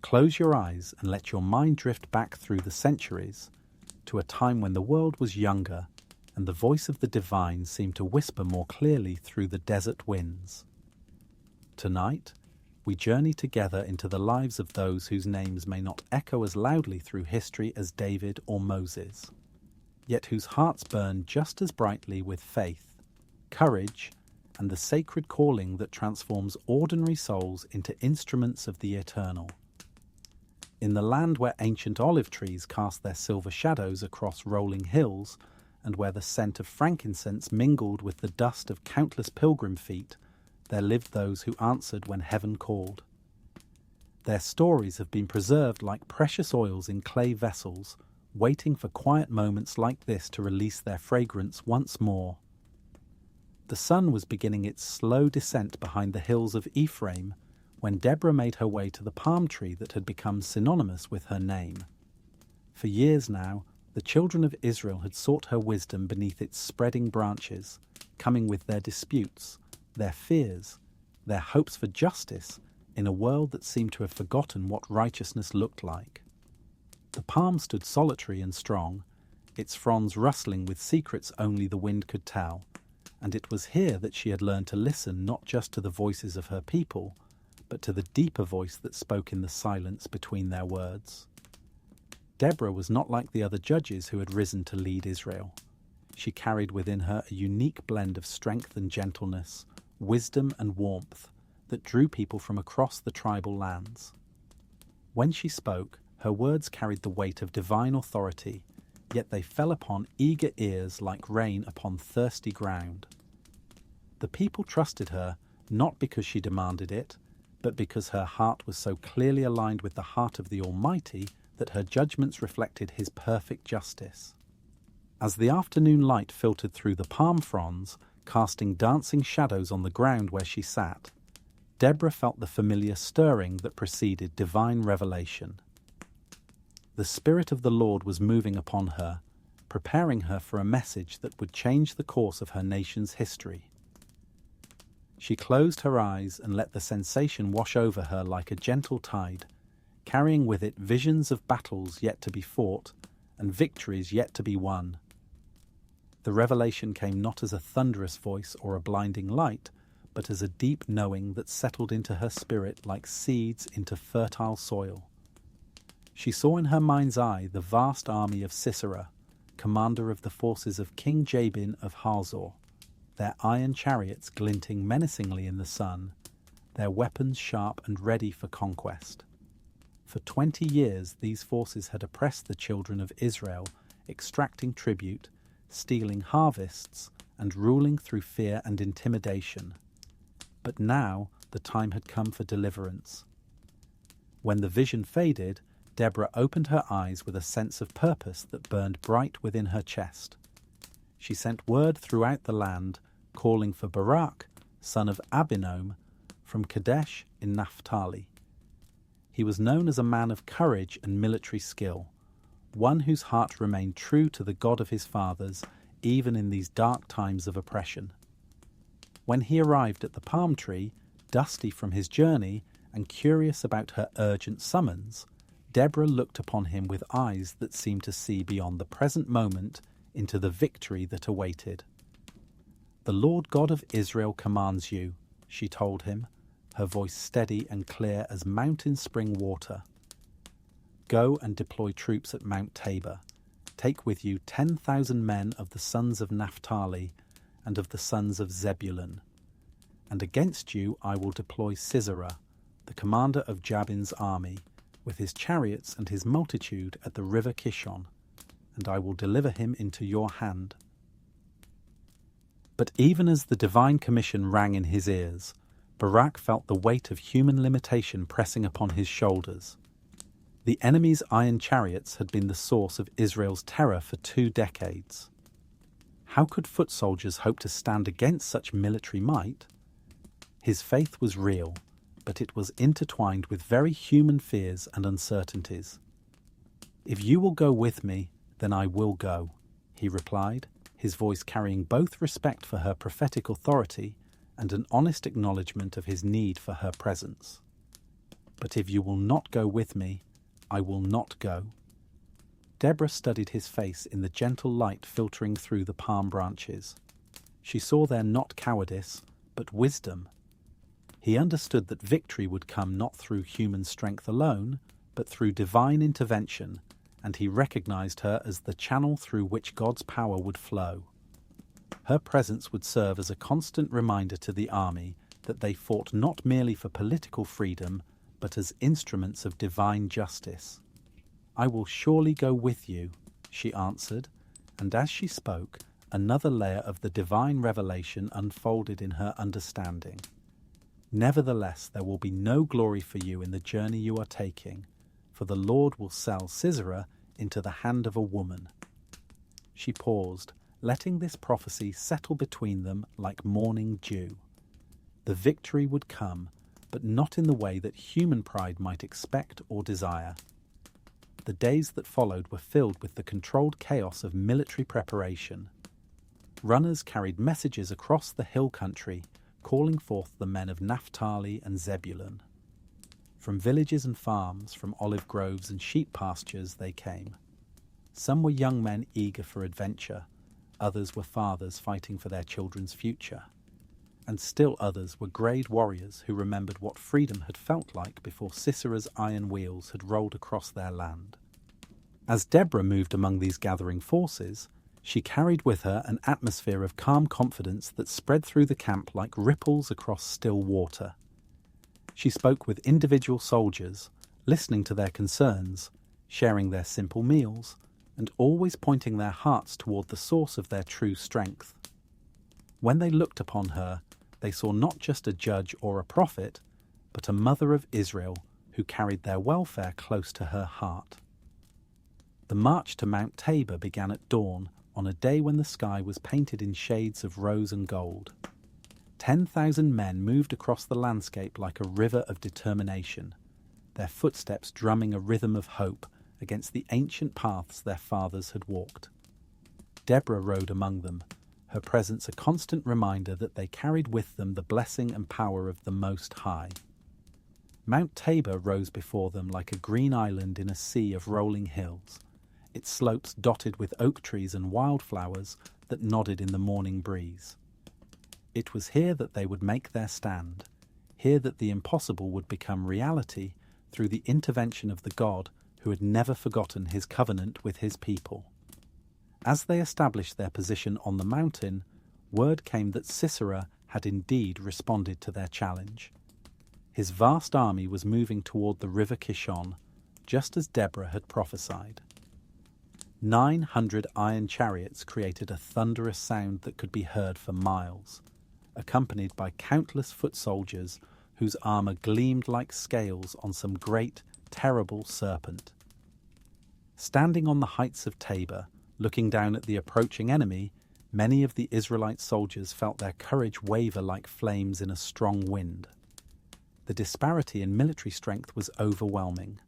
Close your eyes and let your mind drift back through the centuries to a time when the world was younger and the voice of the divine seemed to whisper more clearly through the desert winds. Tonight, we journey together into the lives of those whose names may not echo as loudly through history as David or Moses, yet whose hearts burn just as brightly with faith, courage, and the sacred calling that transforms ordinary souls into instruments of the eternal. In the land where ancient olive trees cast their silver shadows across rolling hills, and where the scent of frankincense mingled with the dust of countless pilgrim feet, there lived those who answered when heaven called. Their stories have been preserved like precious oils in clay vessels, waiting for quiet moments like this to release their fragrance once more. The sun was beginning its slow descent behind the hills of Ephraim when Deborah made her way to the palm tree that had become synonymous with her name. For years now, the children of Israel had sought her wisdom beneath its spreading branches, coming with their disputes, their fears, their hopes for justice in a world that seemed to have forgotten what righteousness looked like. The palm stood solitary and strong, its fronds rustling with secrets only the wind could tell, and it was here that she had learned to listen not just to the voices of her people, but to the deeper voice that spoke in the silence between their words. Deborah was not like the other judges who had risen to lead Israel. She carried within her a unique blend of strength and gentleness, wisdom and warmth that drew people from across the tribal lands. When she spoke, her words carried the weight of divine authority, yet they fell upon eager ears like rain upon thirsty ground. The people trusted her not because she demanded it, but because her heart was so clearly aligned with the heart of the Almighty that her judgments reflected His perfect justice. As the afternoon light filtered through the palm fronds, casting dancing shadows on the ground where she sat, Deborah felt the familiar stirring that preceded divine revelation. The Spirit of the Lord was moving upon her, preparing her for a message that would change the course of her nation's history. She closed her eyes and let the sensation wash over her like a gentle tide, carrying with it visions of battles yet to be fought and victories yet to be won. The revelation came not as a thunderous voice or a blinding light, but as a deep knowing that settled into her spirit like seeds into fertile soil. She saw in her mind's eye the vast army of Sisera, commander of the forces of King Jabin of Hazor, their iron chariots glinting menacingly in the sun, their weapons sharp and ready for conquest. For 20 years these forces had oppressed the children of Israel, extracting tribute, stealing harvests, and ruling through fear and intimidation. But now the time had come for deliverance. When the vision faded, Deborah opened her eyes with a sense of purpose that burned bright within her chest. She sent word throughout the land, calling for Barak, son of Abinoam, from Kadesh in Naphtali. He was known as a man of courage and military skill, one whose heart remained true to the God of his fathers, even in these dark times of oppression. When he arrived at the palm tree, dusty from his journey and curious about her urgent summons, Deborah looked upon him with eyes that seemed to see beyond the present moment into the victory that awaited. "The Lord God of Israel commands you," she told him, her voice steady and clear as mountain spring water. "Go and deploy troops at Mount Tabor. Take with you 10,000 men of the sons of Naphtali and of the sons of Zebulun. And against you I will deploy Sisera, the commander of Jabin's army, with his chariots and his multitude at the river Kishon, and I will deliver him into your hand." But even as the divine commission rang in his ears, Barak felt the weight of human limitation pressing upon his shoulders. The enemy's iron chariots had been the source of Israel's terror for 2 decades. How could foot soldiers hope to stand against such military might? His faith was real, but it was intertwined with very human fears and uncertainties. "If you will go with me, then I will go," he replied, his voice carrying both respect for her prophetic authority and an honest acknowledgement of his need for her presence. But if you will not go with me, I will not go." Deborah studied his face in the gentle light filtering through the palm branches. She saw there not cowardice, but wisdom. He understood that victory would come not through human strength alone, but through divine intervention, and he recognized her as the channel through which God's power would flow. Her presence would serve as a constant reminder to the army that they fought not merely for political freedom, but as instruments of divine justice. "I will surely go with you," she answered, and as she spoke, another layer of the divine revelation unfolded in her understanding. "Nevertheless, there will be no glory for you in the journey you are taking, for the Lord will sell Sisera into the hand of a woman." She paused, letting this prophecy settle between them like morning dew. The victory would come, but not in the way that human pride might expect or desire. The days that followed were filled with the controlled chaos of military preparation. Runners carried messages across the hill country, calling forth the men of Naphtali and Zebulun. From villages and farms, from olive groves and sheep pastures they came. Some were young men eager for adventure, others were fathers fighting for their children's future, and still others were greyed warriors who remembered what freedom had felt like before Sisera's iron wheels had rolled across their land. As Deborah moved among these gathering forces, she carried with her an atmosphere of calm confidence that spread through the camp like ripples across still water. She spoke with individual soldiers, listening to their concerns, sharing their simple meals, and always pointing their hearts toward the source of their true strength. When they looked upon her, they saw not just a judge or a prophet, but a mother of Israel who carried their welfare close to her heart. The march to Mount Tabor began at dawn on a day when the sky was painted in shades of rose and gold. 10,000 men moved across the landscape like a river of determination, their footsteps drumming a rhythm of hope against the ancient paths their fathers had walked. Deborah rode among them, her presence a constant reminder that they carried with them the blessing and power of the Most High. Mount Tabor rose before them like a green island in a sea of rolling hills, its slopes dotted with oak trees and wildflowers that nodded in the morning breeze. It was here that they would make their stand, here that the impossible would become reality through the intervention of the God who had never forgotten his covenant with his people. As they established their position on the mountain, word came that Sisera had indeed responded to their challenge. His vast army was moving toward the river Kishon, just as Deborah had prophesied. 900 iron chariots created a thunderous sound that could be heard for miles, accompanied by countless foot soldiers whose armour gleamed like scales on some great, terrible serpent. Standing on the heights of Tabor, looking down at the approaching enemy, many of the Israelite soldiers felt their courage waver like flames in a strong wind. The disparity in military strength was overwhelming.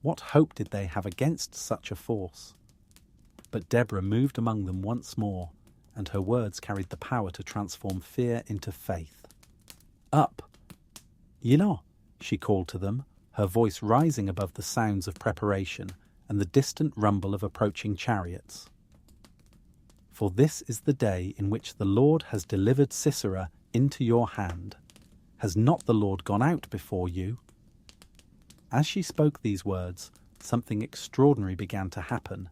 What hope did they have against such a force? But Deborah moved among them once more, and her words carried the power to transform fear into faith. "Up! Yilo!" she called to them, her voice rising above the sounds of preparation and the distant rumble of approaching chariots. "For this is the day in which the Lord has delivered Sisera into your hand. Has not the Lord gone out before you?" As she spoke these words, something extraordinary began to happen.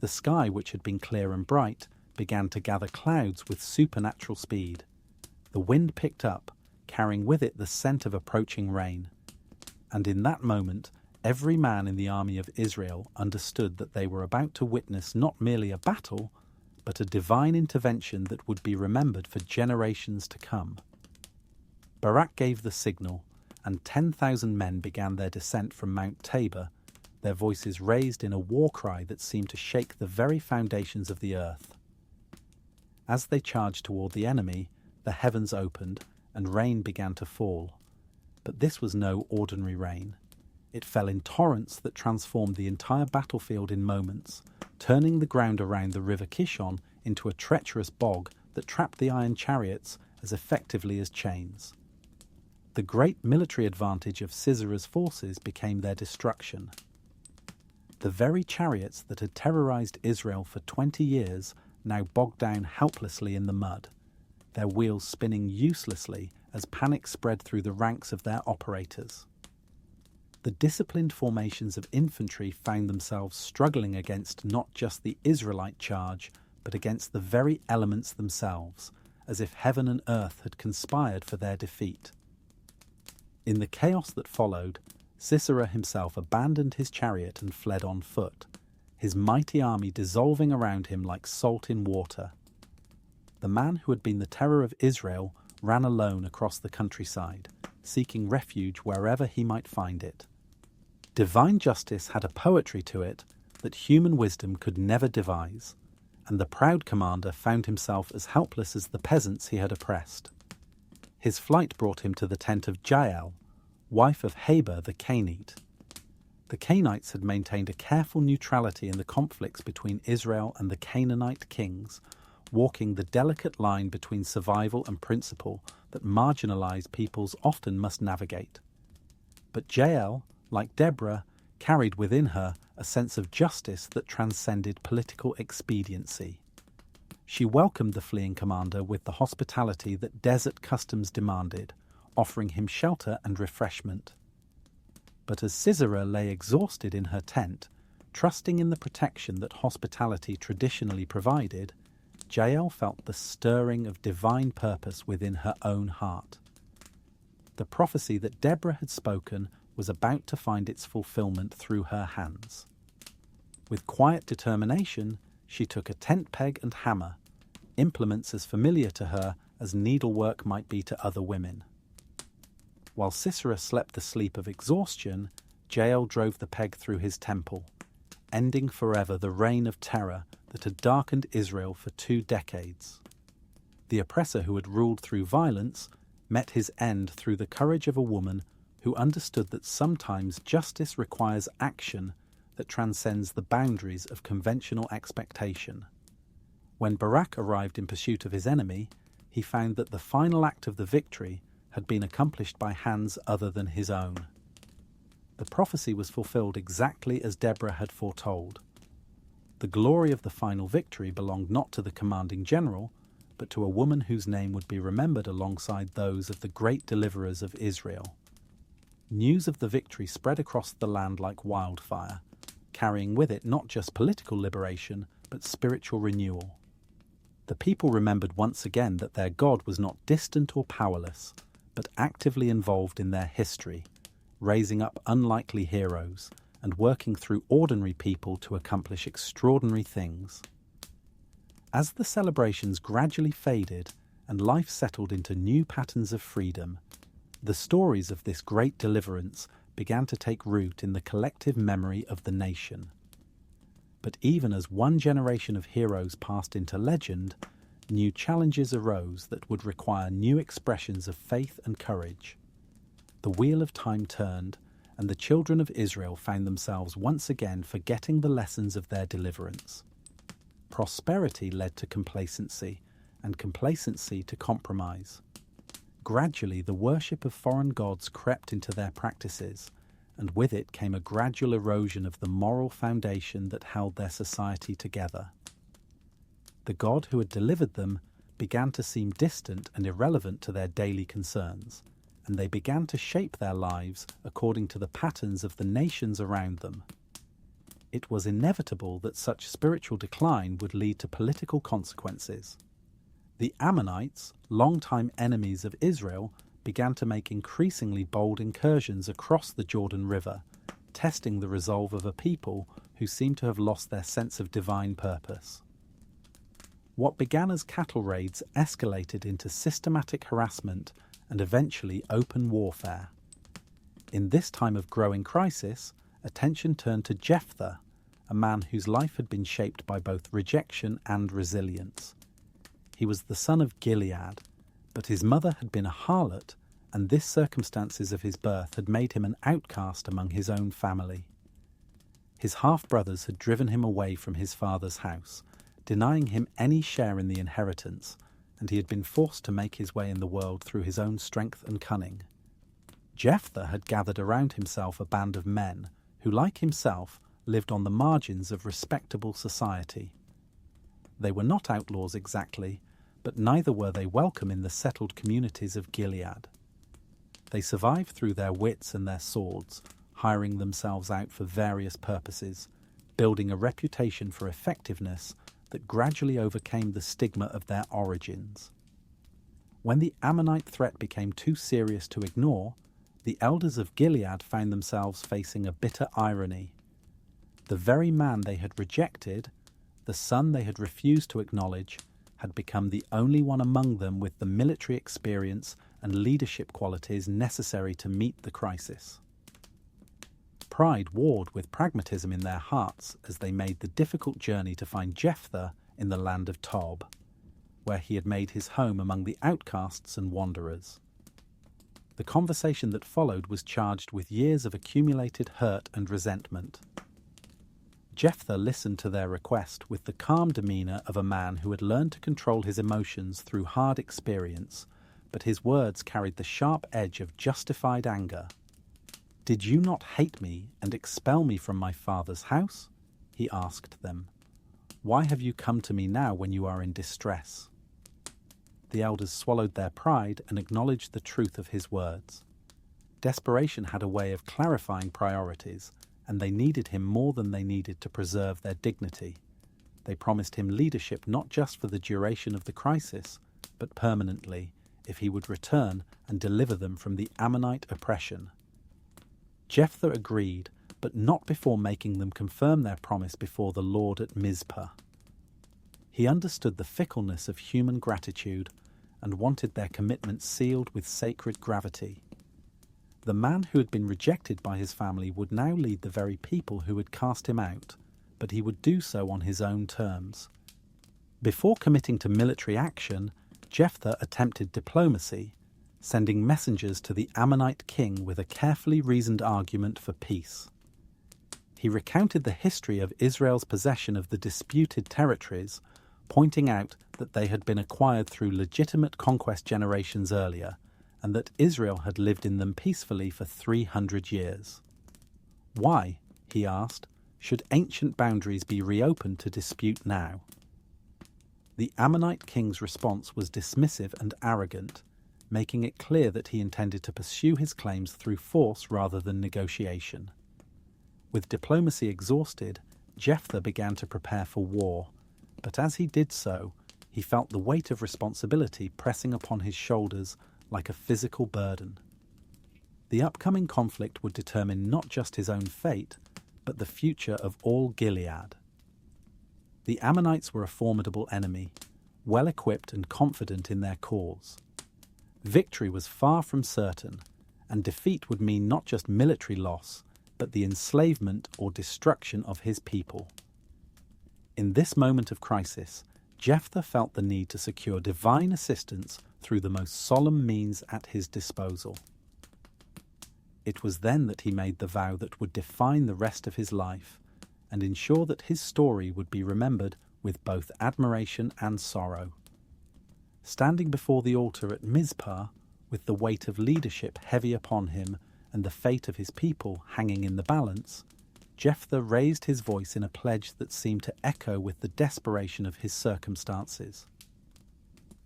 The sky, which had been clear and bright, began to gather clouds with supernatural speed. The wind picked up, carrying with it the scent of approaching rain. And in that moment, every man in the army of Israel understood that they were about to witness not merely a battle, but a divine intervention that would be remembered for generations to come. Barak gave the signal, and 10,000 men began their descent from Mount Tabor, their voices raised in a war cry that seemed to shake the very foundations of the earth. As they charged toward the enemy, the heavens opened and rain began to fall. But this was no ordinary rain. It fell in torrents that transformed the entire battlefield in moments, turning the ground around the river Kishon into a treacherous bog that trapped the iron chariots as effectively as chains. The great military advantage of Sisera's forces became their destruction. The very chariots that had terrorized Israel for 20 years now bogged down helplessly in the mud, their wheels spinning uselessly as panic spread through the ranks of their operators. The disciplined formations of infantry found themselves struggling against not just the Israelite charge, but against the very elements themselves, as if heaven and earth had conspired for their defeat. In the chaos that followed, Sisera himself abandoned his chariot and fled on foot, his mighty army dissolving around him like salt in water. The man who had been the terror of Israel ran alone across the countryside, seeking refuge wherever he might find it. Divine justice had a poetry to it that human wisdom could never devise, and the proud commander found himself as helpless as the peasants he had oppressed. His flight brought him to the tent of Jael, wife of Heber the Canaanite. The Canaanites had maintained a careful neutrality in the conflicts between Israel and the Canaanite kings, walking the delicate line between survival and principle that marginalized peoples often must navigate. But Jael, like Deborah, carried within her a sense of justice that transcended political expediency. She welcomed the fleeing commander with the hospitality that desert customs demanded, offering him shelter and refreshment. But as Sisera lay exhausted in her tent, trusting in the protection that hospitality traditionally provided, Jael felt the stirring of divine purpose within her own heart. The prophecy that Deborah had spoken was about to find its fulfillment through her hands. With quiet determination, she took a tent peg and hammer, implements as familiar to her as needlework might be to other women. While Sisera slept the sleep of exhaustion, Jael drove the peg through his temple, ending forever the reign of terror that had darkened Israel for 2 decades. The oppressor who had ruled through violence met his end through the courage of a woman who understood that sometimes justice requires action that transcends the boundaries of conventional expectation. When Barak arrived in pursuit of his enemy, he found that the final act of the victory had been accomplished by hands other than his own. The prophecy was fulfilled exactly as Deborah had foretold. The glory of the final victory belonged not to the commanding general, but to a woman whose name would be remembered alongside those of the great deliverers of Israel. News of the victory spread across the land like wildfire, carrying with it not just political liberation, but spiritual renewal. The people remembered once again that their God was not distant or powerless, but actively involved in their history, raising up unlikely heroes and working through ordinary people to accomplish extraordinary things. As the celebrations gradually faded and life settled into new patterns of freedom, the stories of this great deliverance began to take root in the collective memory of the nation. But even as one generation of heroes passed into legend, new challenges arose that would require new expressions of faith and courage. The wheel of time turned, and the children of Israel found themselves once again forgetting the lessons of their deliverance. Prosperity led to complacency, and complacency to compromise. Gradually, the worship of foreign gods crept into their practices, and with it came a gradual erosion of the moral foundation that held their society together. The God who had delivered them began to seem distant and irrelevant to their daily concerns, and they began to shape their lives according to the patterns of the nations around them. It was inevitable that such spiritual decline would lead to political consequences. The Ammonites, longtime enemies of Israel, began to make increasingly bold incursions across the Jordan River, testing the resolve of a people who seemed to have lost their sense of divine purpose. What began as cattle raids escalated into systematic harassment and eventually open warfare. In this time of growing crisis, attention turned to Jephthah, a man whose life had been shaped by both rejection and resilience. He was the son of Gilead, but his mother had been a harlot, and this circumstances of his birth had made him an outcast among his own family. His half-brothers had driven him away from his father's house, denying him any share in the inheritance, and he had been forced to make his way in the world through his own strength and cunning. Jephthah had gathered around himself a band of men who, like himself, lived on the margins of respectable society. They were not outlaws exactly, but neither were they welcome in the settled communities of Gilead. They survived through their wits and their swords, hiring themselves out for various purposes, building a reputation for effectiveness that gradually overcame the stigma of their origins. When the Ammonite threat became too serious to ignore, the elders of Gilead found themselves facing a bitter irony. The very man they had rejected, the son they had refused to acknowledge, had become the only one among them with the military experience and leadership qualities necessary to meet the crisis. Pride warred with pragmatism in their hearts as they made the difficult journey to find Jephthah in the land of Tob, where he had made his home among the outcasts and wanderers. The conversation that followed was charged with years of accumulated hurt and resentment. Jephthah listened to their request with the calm demeanour of a man who had learned to control his emotions through hard experience, but his words carried the sharp edge of justified anger. "Did you not hate me and expel me from my father's house?" he asked them. "Why have you come to me now when you are in distress?" The elders swallowed their pride and acknowledged the truth of his words. Desperation had a way of clarifying priorities, and they needed him more than they needed to preserve their dignity. They promised him leadership not just for the duration of the crisis, but permanently, if he would return and deliver them from the Ammonite oppression. Jephthah agreed, but not before making them confirm their promise before the Lord at Mizpah. He understood the fickleness of human gratitude and wanted their commitment sealed with sacred gravity. The man who had been rejected by his family would now lead the very people who had cast him out, but he would do so on his own terms. Before committing to military action, Jephthah attempted diplomacy, sending messengers to the Ammonite king with a carefully reasoned argument for peace. He recounted the history of Israel's possession of the disputed territories, pointing out that they had been acquired through legitimate conquest generations earlier, and that Israel had lived in them peacefully for 300 years. Why, he asked, should ancient boundaries be reopened to dispute now? The Ammonite king's response was dismissive and arrogant, making it clear that he intended to pursue his claims through force rather than negotiation. With diplomacy exhausted, Jephthah began to prepare for war, but as he did so, he felt the weight of responsibility pressing upon his shoulders like a physical burden. The upcoming conflict would determine not just his own fate, but the future of all Gilead. The Ammonites were a formidable enemy, well equipped and confident in their cause. Victory was far from certain, and defeat would mean not just military loss, but the enslavement or destruction of his people. In this moment of crisis, Jephthah felt the need to secure divine assistance through the most solemn means at his disposal. It was then that he made the vow that would define the rest of his life and ensure that his story would be remembered with both admiration and sorrow. Standing before the altar at Mizpah, with the weight of leadership heavy upon him and the fate of his people hanging in the balance, Jephthah raised his voice in a pledge that seemed to echo with the desperation of his circumstances.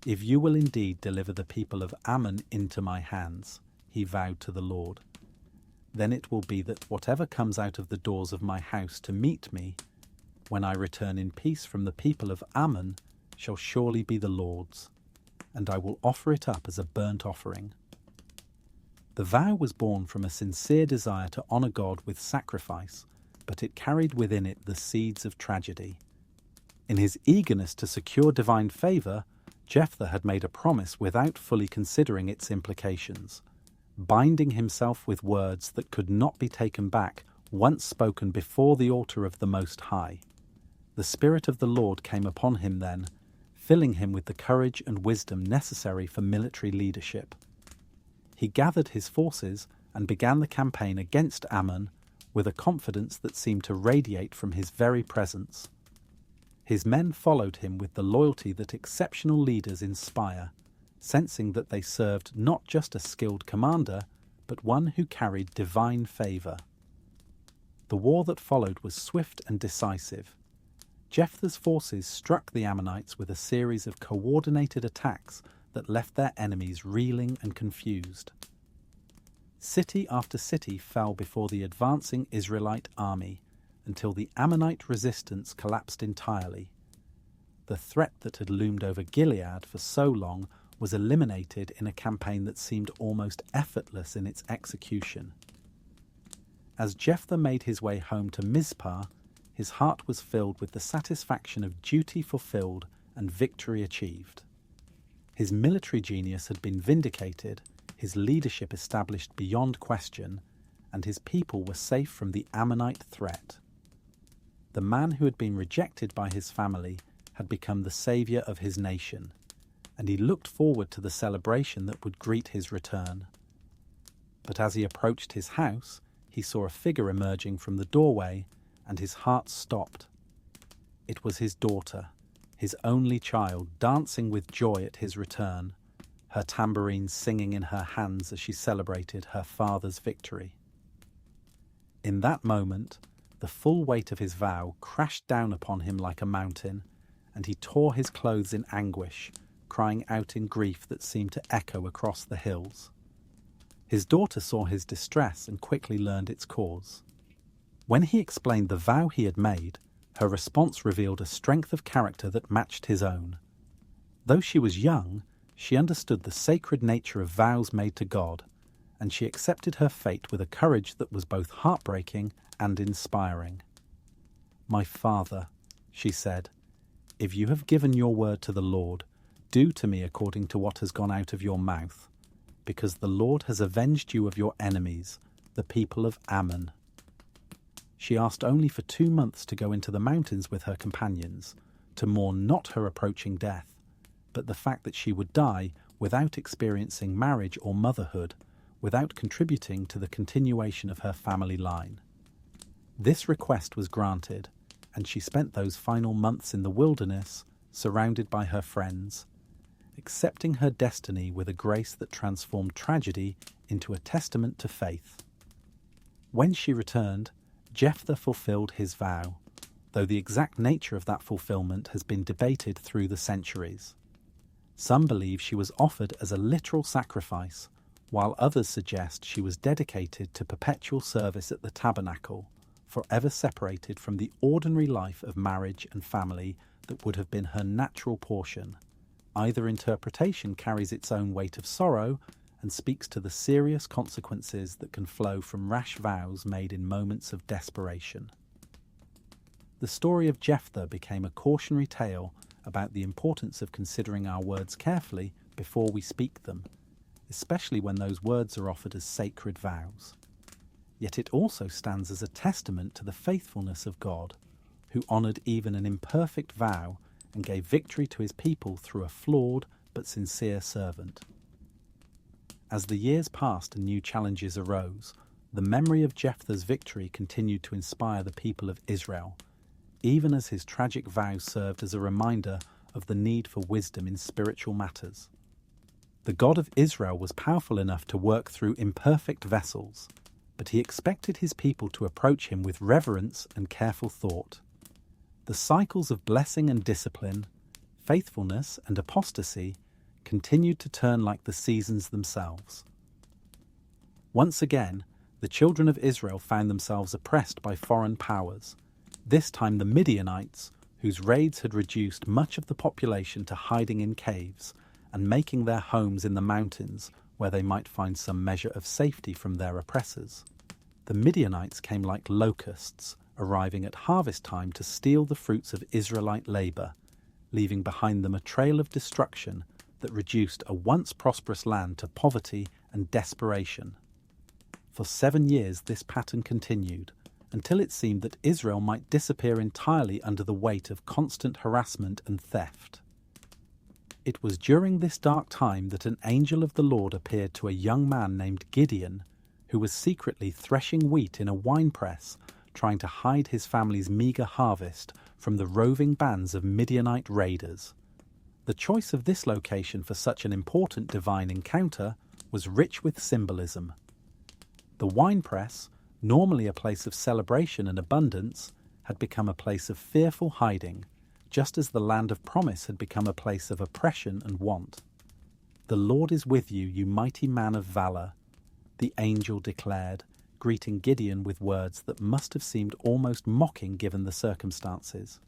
"If you will indeed deliver the people of Ammon into my hands," he vowed to the Lord, "then it will be that whatever comes out of the doors of my house to meet me, when I return in peace from the people of Ammon, shall surely be the Lord's, and I will offer it up as a burnt offering." The vow was born from a sincere desire to honour God with sacrifice, but it carried within it the seeds of tragedy. In his eagerness to secure divine favour, Jephthah had made a promise without fully considering its implications, binding himself with words that could not be taken back once spoken before the altar of the Most High. The Spirit of the Lord came upon him then, filling him with the courage and wisdom necessary for military leadership. He gathered his forces and began the campaign against Ammon with a confidence that seemed to radiate from his very presence. His men followed him with the loyalty that exceptional leaders inspire, sensing that they served not just a skilled commander, but one who carried divine favor. The war that followed was swift and decisive. Jephthah's forces struck the Ammonites with a series of coordinated attacks that left their enemies reeling and confused. City after city fell before the advancing Israelite army until the Ammonite resistance collapsed entirely. The threat that had loomed over Gilead for so long was eliminated in a campaign that seemed almost effortless in its execution. As Jephthah made his way home to Mizpah, his heart was filled with the satisfaction of duty fulfilled and victory achieved. His military genius had been vindicated, his leadership established beyond question, and his people were safe from the Ammonite threat. The man who had been rejected by his family had become the saviour of his nation, and he looked forward to the celebration that would greet his return. But as he approached his house, he saw a figure emerging from the doorway, and his heart stopped. It was his daughter, his only child, dancing with joy at his return, her tambourine singing in her hands as she celebrated her father's victory. In that moment, the full weight of his vow crashed down upon him like a mountain, and he tore his clothes in anguish, crying out in grief that seemed to echo across the hills. His daughter saw his distress and quickly learned its cause. When he explained the vow he had made, her response revealed a strength of character that matched his own. Though she was young, she understood the sacred nature of vows made to God, and she accepted her fate with a courage that was both heartbreaking and inspiring. "My father," she said, "if you have given your word to the Lord, do to me according to what has gone out of your mouth, because the Lord has avenged you of your enemies, the people of Ammon." She asked only for 2 months to go into the mountains with her companions, to mourn not her approaching death, but the fact that she would die without experiencing marriage or motherhood, without contributing to the continuation of her family line. This request was granted, and she spent those final months in the wilderness, surrounded by her friends, accepting her destiny with a grace that transformed tragedy into a testament to faith. When she returned, Jephthah fulfilled his vow, though the exact nature of that fulfillment has been debated through the centuries. Some believe she was offered as a literal sacrifice, while others suggest she was dedicated to perpetual service at the tabernacle, forever separated from the ordinary life of marriage and family that would have been her natural portion. Either interpretation carries its own weight of sorrow and speaks to the serious consequences that can flow from rash vows made in moments of desperation. The story of Jephthah became a cautionary tale about the importance of considering our words carefully before we speak them, especially when those words are offered as sacred vows. Yet it also stands as a testament to the faithfulness of God, who honoured even an imperfect vow and gave victory to his people through a flawed but sincere servant. As the years passed and new challenges arose, the memory of Jephthah's victory continued to inspire the people of Israel, even as his tragic vows served as a reminder of the need for wisdom in spiritual matters. The God of Israel was powerful enough to work through imperfect vessels, but he expected his people to approach him with reverence and careful thought. The cycles of blessing and discipline, faithfulness and apostasy continued to turn like the seasons themselves. Once again, the children of Israel found themselves oppressed by foreign powers, this time the Midianites, whose raids had reduced much of the population to hiding in caves and making their homes in the mountains where they might find some measure of safety from their oppressors. The Midianites came like locusts, arriving at harvest time to steal the fruits of Israelite labour, leaving behind them a trail of destruction that reduced a once prosperous land to poverty and desperation. For 7 years this pattern continued, until it seemed that Israel might disappear entirely under the weight of constant harassment and theft. It was during this dark time that an angel of the Lord appeared to a young man named Gideon, who was secretly threshing wheat in a winepress, trying to hide his family's meagre harvest from the roving bands of Midianite raiders. The choice of this location for such an important divine encounter was rich with symbolism. The winepress, normally a place of celebration and abundance, had become a place of fearful hiding, just as the land of promise had become a place of oppression and want. "The Lord is with you, you mighty man of valor," the angel declared, greeting Gideon with words that must have seemed almost mocking given the circumstances.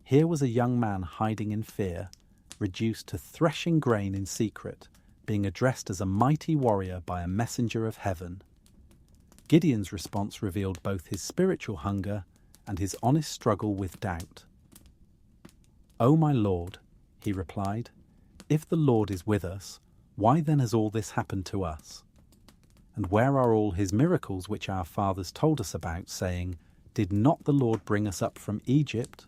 Here was a young man hiding in fear, reduced to threshing grain in secret, being addressed as a mighty warrior by a messenger of heaven. Gideon's response revealed both his spiritual hunger and his honest struggle with doubt. "O my Lord," he replied, "if the Lord is with us, why then has all this happened to us? And where are all his miracles which our fathers told us about, saying, 'Did not the Lord bring us up from Egypt?'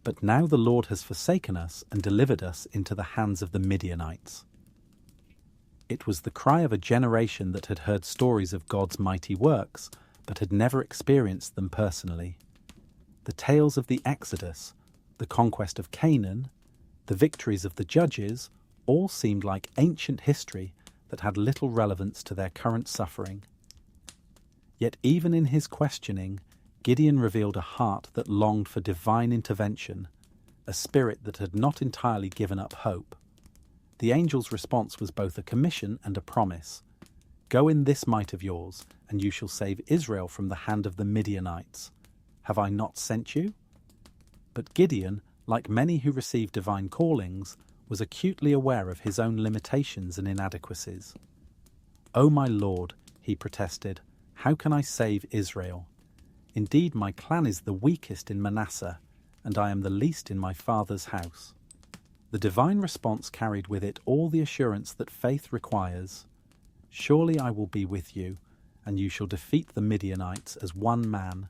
But now the Lord has forsaken us and delivered us into the hands of the Midianites." It was the cry of a generation that had heard stories of God's mighty works, but had never experienced them personally. The tales of the Exodus, the conquest of Canaan, the victories of the judges, all seemed like ancient history that had little relevance to their current suffering. Yet even in his questioning, Gideon revealed a heart that longed for divine intervention, a spirit that had not entirely given up hope. The angel's response was both a commission and a promise. "Go in this might of yours, and you shall save Israel from the hand of the Midianites. Have I not sent you?" But Gideon, like many who receive divine callings, was acutely aware of his own limitations and inadequacies. "O my Lord," he protested, "how can I save Israel? Indeed, my clan is the weakest in Manasseh, and I am the least in my father's house." The divine response carried with it all the assurance that faith requires. "Surely I will be with you, and you shall defeat the Midianites as one man."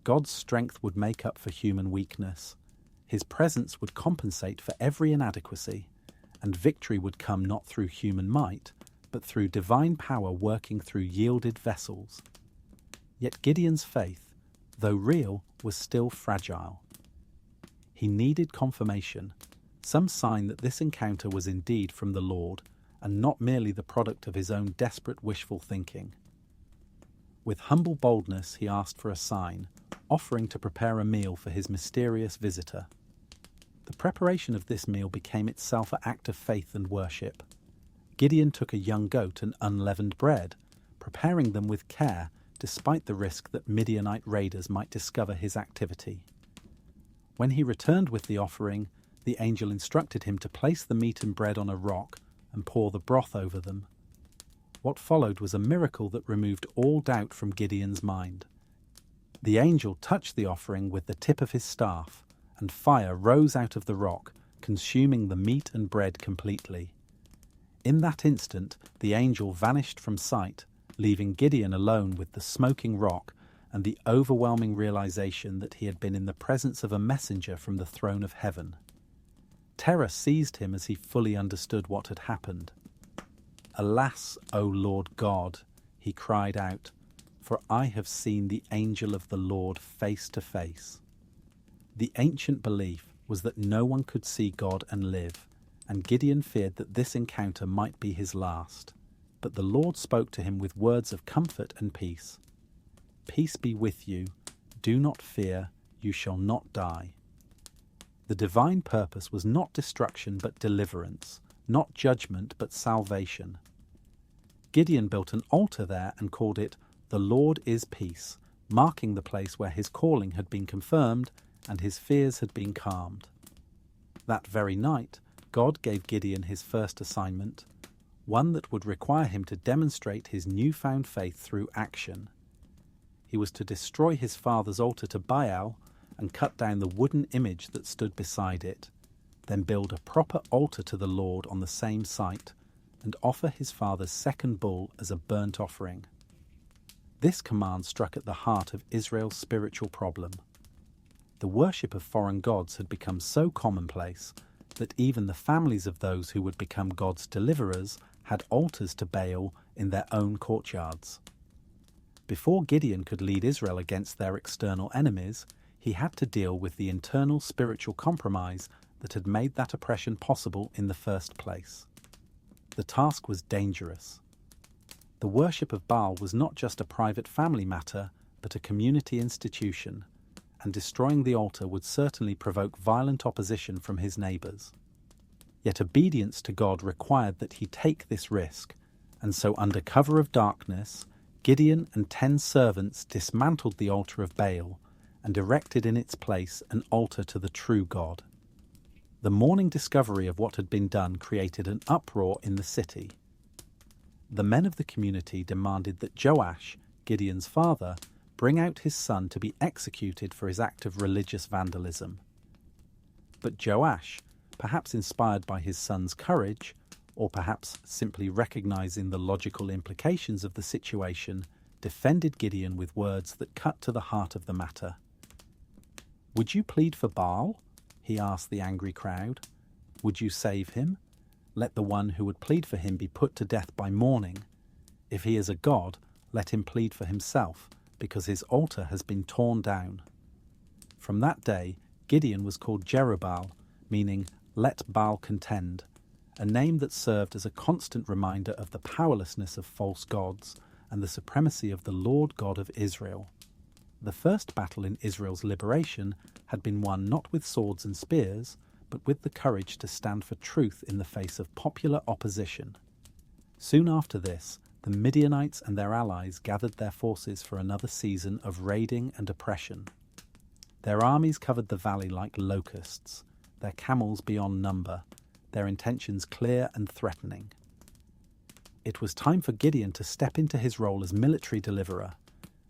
God's strength would make up for human weakness. His presence would compensate for every inadequacy, and victory would come not through human might, but through divine power working through yielded vessels. Yet Gideon's faith, though real, was still fragile. He needed confirmation, some sign that this encounter was indeed from the Lord, and not merely the product of his own desperate wishful thinking. With humble boldness he asked for a sign, offering to prepare a meal for his mysterious visitor. The preparation of this meal became itself an act of faith and worship. Gideon took a young goat and unleavened bread, preparing them with care despite the risk that Midianite raiders might discover his activity. When he returned with the offering, the angel instructed him to place the meat and bread on a rock and pour the broth over them. What followed was a miracle that removed all doubt from Gideon's mind. The angel touched the offering with the tip of his staff, and fire rose out of the rock, consuming the meat and bread completely. In that instant, the angel vanished from sight, leaving Gideon alone with the smoking rock and the overwhelming realization that he had been in the presence of a messenger from the throne of heaven. Terror seized him as he fully understood what had happened. "Alas, O Lord God," he cried out, "for I have seen the angel of the Lord face to face." The ancient belief was that no one could see God and live, and Gideon feared that this encounter might be his last. But the Lord spoke to him with words of comfort and peace. "Peace be with you. Do not fear. You shall not die." The divine purpose was not destruction but deliverance, not judgment but salvation. Gideon built an altar there and called it "The Lord is Peace," marking the place where his calling had been confirmed and his fears had been calmed. That very night, God gave Gideon his first assignment, one that would require him to demonstrate his newfound faith through action. He was to destroy his father's altar to Baal and cut down the wooden image that stood beside it, then build a proper altar to the Lord on the same site, and offer his father's second bull as a burnt offering. This command struck at the heart of Israel's spiritual problem. The worship of foreign gods had become so commonplace that even the families of those who would become God's deliverers had altars to Baal in their own courtyards. Before Gideon could lead Israel against their external enemies, he had to deal with the internal spiritual compromise that had made that oppression possible in the first place. the task was dangerous. The worship of Baal was not just a private family matter, but a community institution, and destroying the altar would certainly provoke violent opposition from his neighbours. Yet obedience to God required that he take this risk, and so under cover of darkness, Gideon and 10 servants dismantled the altar of Baal and erected in its place an altar to the true God. The morning discovery of what had been done created an uproar in the city. The men of the community demanded that Joash, Gideon's father, bring out his son to be executed for his act of religious vandalism. But Joash, perhaps inspired by his son's courage, or perhaps simply recognizing the logical implications of the situation, defended Gideon with words that cut to the heart of the matter. "Would you plead for Baal?" he asked the angry crowd. "Would you save him? Let the one who would plead for him be put to death by morning. If he is a god, let him plead for himself, because his altar has been torn down." From that day, Gideon was called Jerubbaal, meaning "let Baal contend," a name that served as a constant reminder of the powerlessness of false gods and the supremacy of the Lord God of Israel. The first battle in Israel's liberation had been won not with swords and spears, but with the courage to stand for truth in the face of popular opposition. Soon after this, the Midianites and their allies gathered their forces for another season of raiding and oppression. Their armies covered the valley like locusts, their camels beyond number, their intentions clear and threatening. It was time for Gideon to step into his role as military deliverer,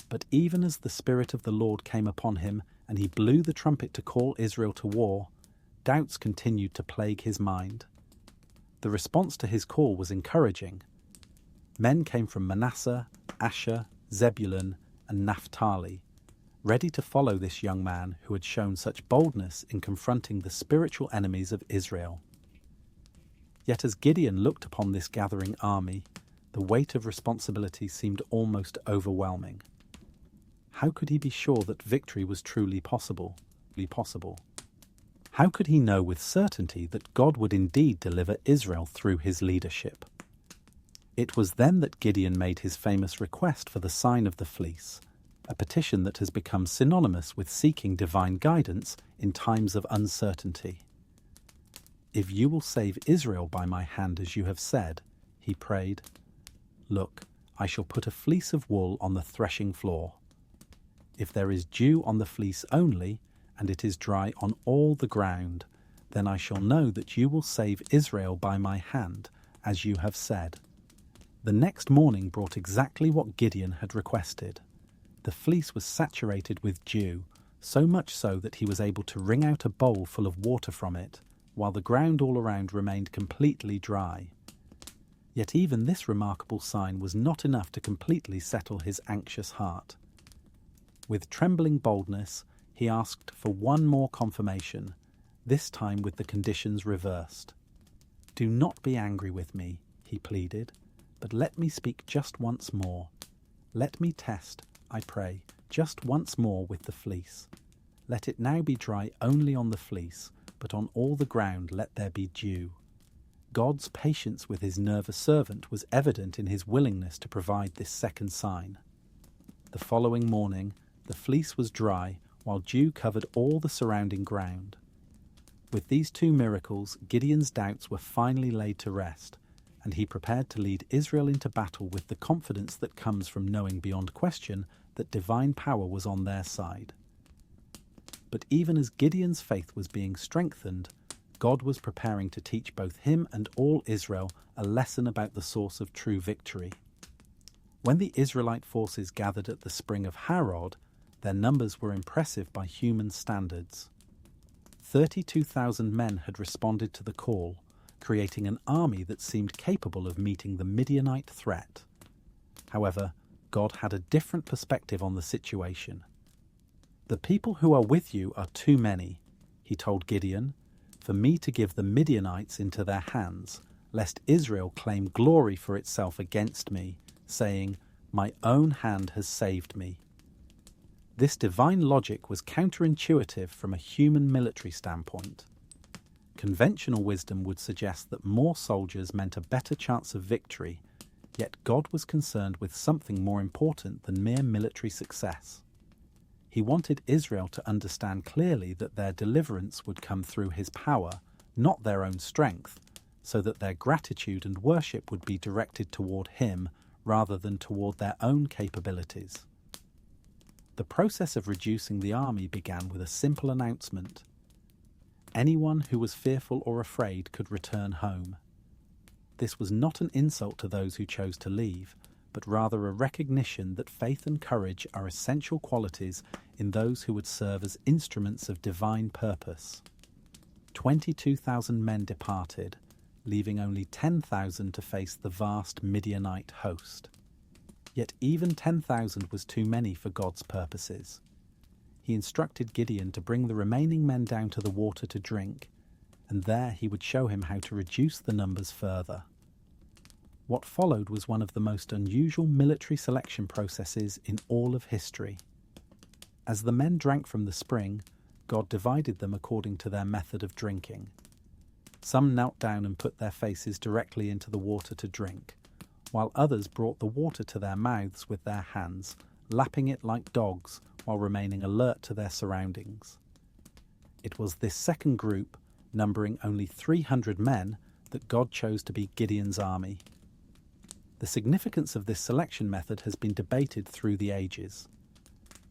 but even as the Spirit of the Lord came upon him and he blew the trumpet to call Israel to war, doubts continued to plague his mind. The response to his call was encouraging. Men came from Manasseh, Asher, Zebulun, and Naphtali, ready to follow this young man who had shown such boldness in confronting the spiritual enemies of Israel. Yet as Gideon looked upon this gathering army, the weight of responsibility seemed almost overwhelming. How could he be sure that victory was truly possible? How could he know with certainty that God would indeed deliver Israel through his leadership? It was then that Gideon made his famous request for the sign of the fleece, a petition that has become synonymous with seeking divine guidance in times of uncertainty. "If you will save Israel by my hand as you have said," he prayed, "look, I shall put a fleece of wool on the threshing floor. If there is dew on the fleece only, and it is dry on all the ground, then I shall know that you will save Israel by my hand, as you have said." The next morning brought exactly what Gideon had requested. The fleece was saturated with dew, so much so that he was able to wring out a bowl full of water from it, while the ground all around remained completely dry. Yet even this remarkable sign was not enough to completely settle his anxious heart. With trembling boldness, he asked for one more confirmation, this time with the conditions reversed. "Do not be angry with me," he pleaded, "but let me speak just once more. Let me test, I pray, just once more with the fleece. Let it now be dry only on the fleece, but on all the ground let there be dew." God's patience with his nervous servant was evident in his willingness to provide this second sign. The following morning, the fleece was dry, while dew covered all the surrounding ground. With these two miracles, Gideon's doubts were finally laid to rest, and he prepared to lead Israel into battle with the confidence that comes from knowing beyond question that divine power was on their side. But even as Gideon's faith was being strengthened, God was preparing to teach both him and all Israel a lesson about the source of true victory. When the Israelite forces gathered at the spring of Harod, their numbers were impressive by human standards. 32,000 men had responded to the call, creating an army that seemed capable of meeting the Midianite threat. However, God had a different perspective on the situation. "The people who are with you are too many," he told Gideon, "for me to give the Midianites into their hands, lest Israel claim glory for itself against me, saying, 'My own hand has saved me.'" This divine logic was counterintuitive from a human military standpoint. Conventional wisdom would suggest that more soldiers meant a better chance of victory, yet God was concerned with something more important than mere military success. He wanted Israel to understand clearly that their deliverance would come through his power, not their own strength, so that their gratitude and worship would be directed toward him rather than toward their own capabilities. The process of reducing the army began with a simple announcement. Anyone who was fearful or afraid could return home. This was not an insult to those who chose to leave, but rather a recognition that faith and courage are essential qualities in those who would serve as instruments of divine purpose. 22,000 men departed, leaving only 10,000 to face the vast Midianite host. Yet even 10,000 was too many for God's purposes. He instructed Gideon to bring the remaining men down to the water to drink, and there he would show him how to reduce the numbers further. What followed was one of the most unusual military selection processes in all of history. As the men drank from the spring, God divided them according to their method of drinking. Some knelt down and put their faces directly into the water to drink, while others brought the water to their mouths with their hands, lapping it like dogs while remaining alert to their surroundings. It was this second group, numbering only 300 men, that God chose to be Gideon's army. The significance of this selection method has been debated through the ages.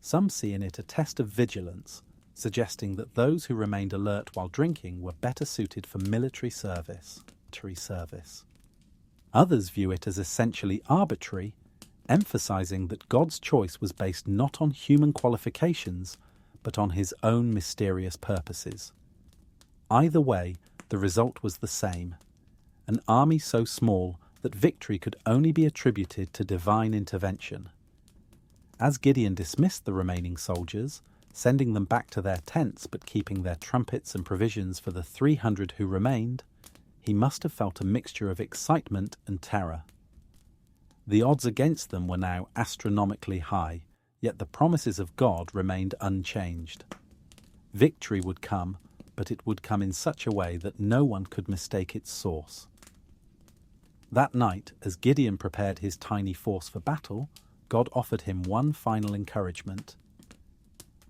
Some see in it a test of vigilance, suggesting that those who remained alert while drinking were better suited for military service. Others view it as essentially arbitrary, emphasizing that God's choice was based not on human qualifications, but on his own mysterious purposes. Either way, the result was the same: an army so small that victory could only be attributed to divine intervention. As Gideon dismissed the remaining soldiers, sending them back to their tents but keeping their trumpets and provisions for the 300 who remained, he must have felt a mixture of excitement and terror. The odds against them were now astronomically high, yet the promises of God remained unchanged. Victory would come, but it would come in such a way that no one could mistake its source. That night, as Gideon prepared his tiny force for battle, God offered him one final encouragement.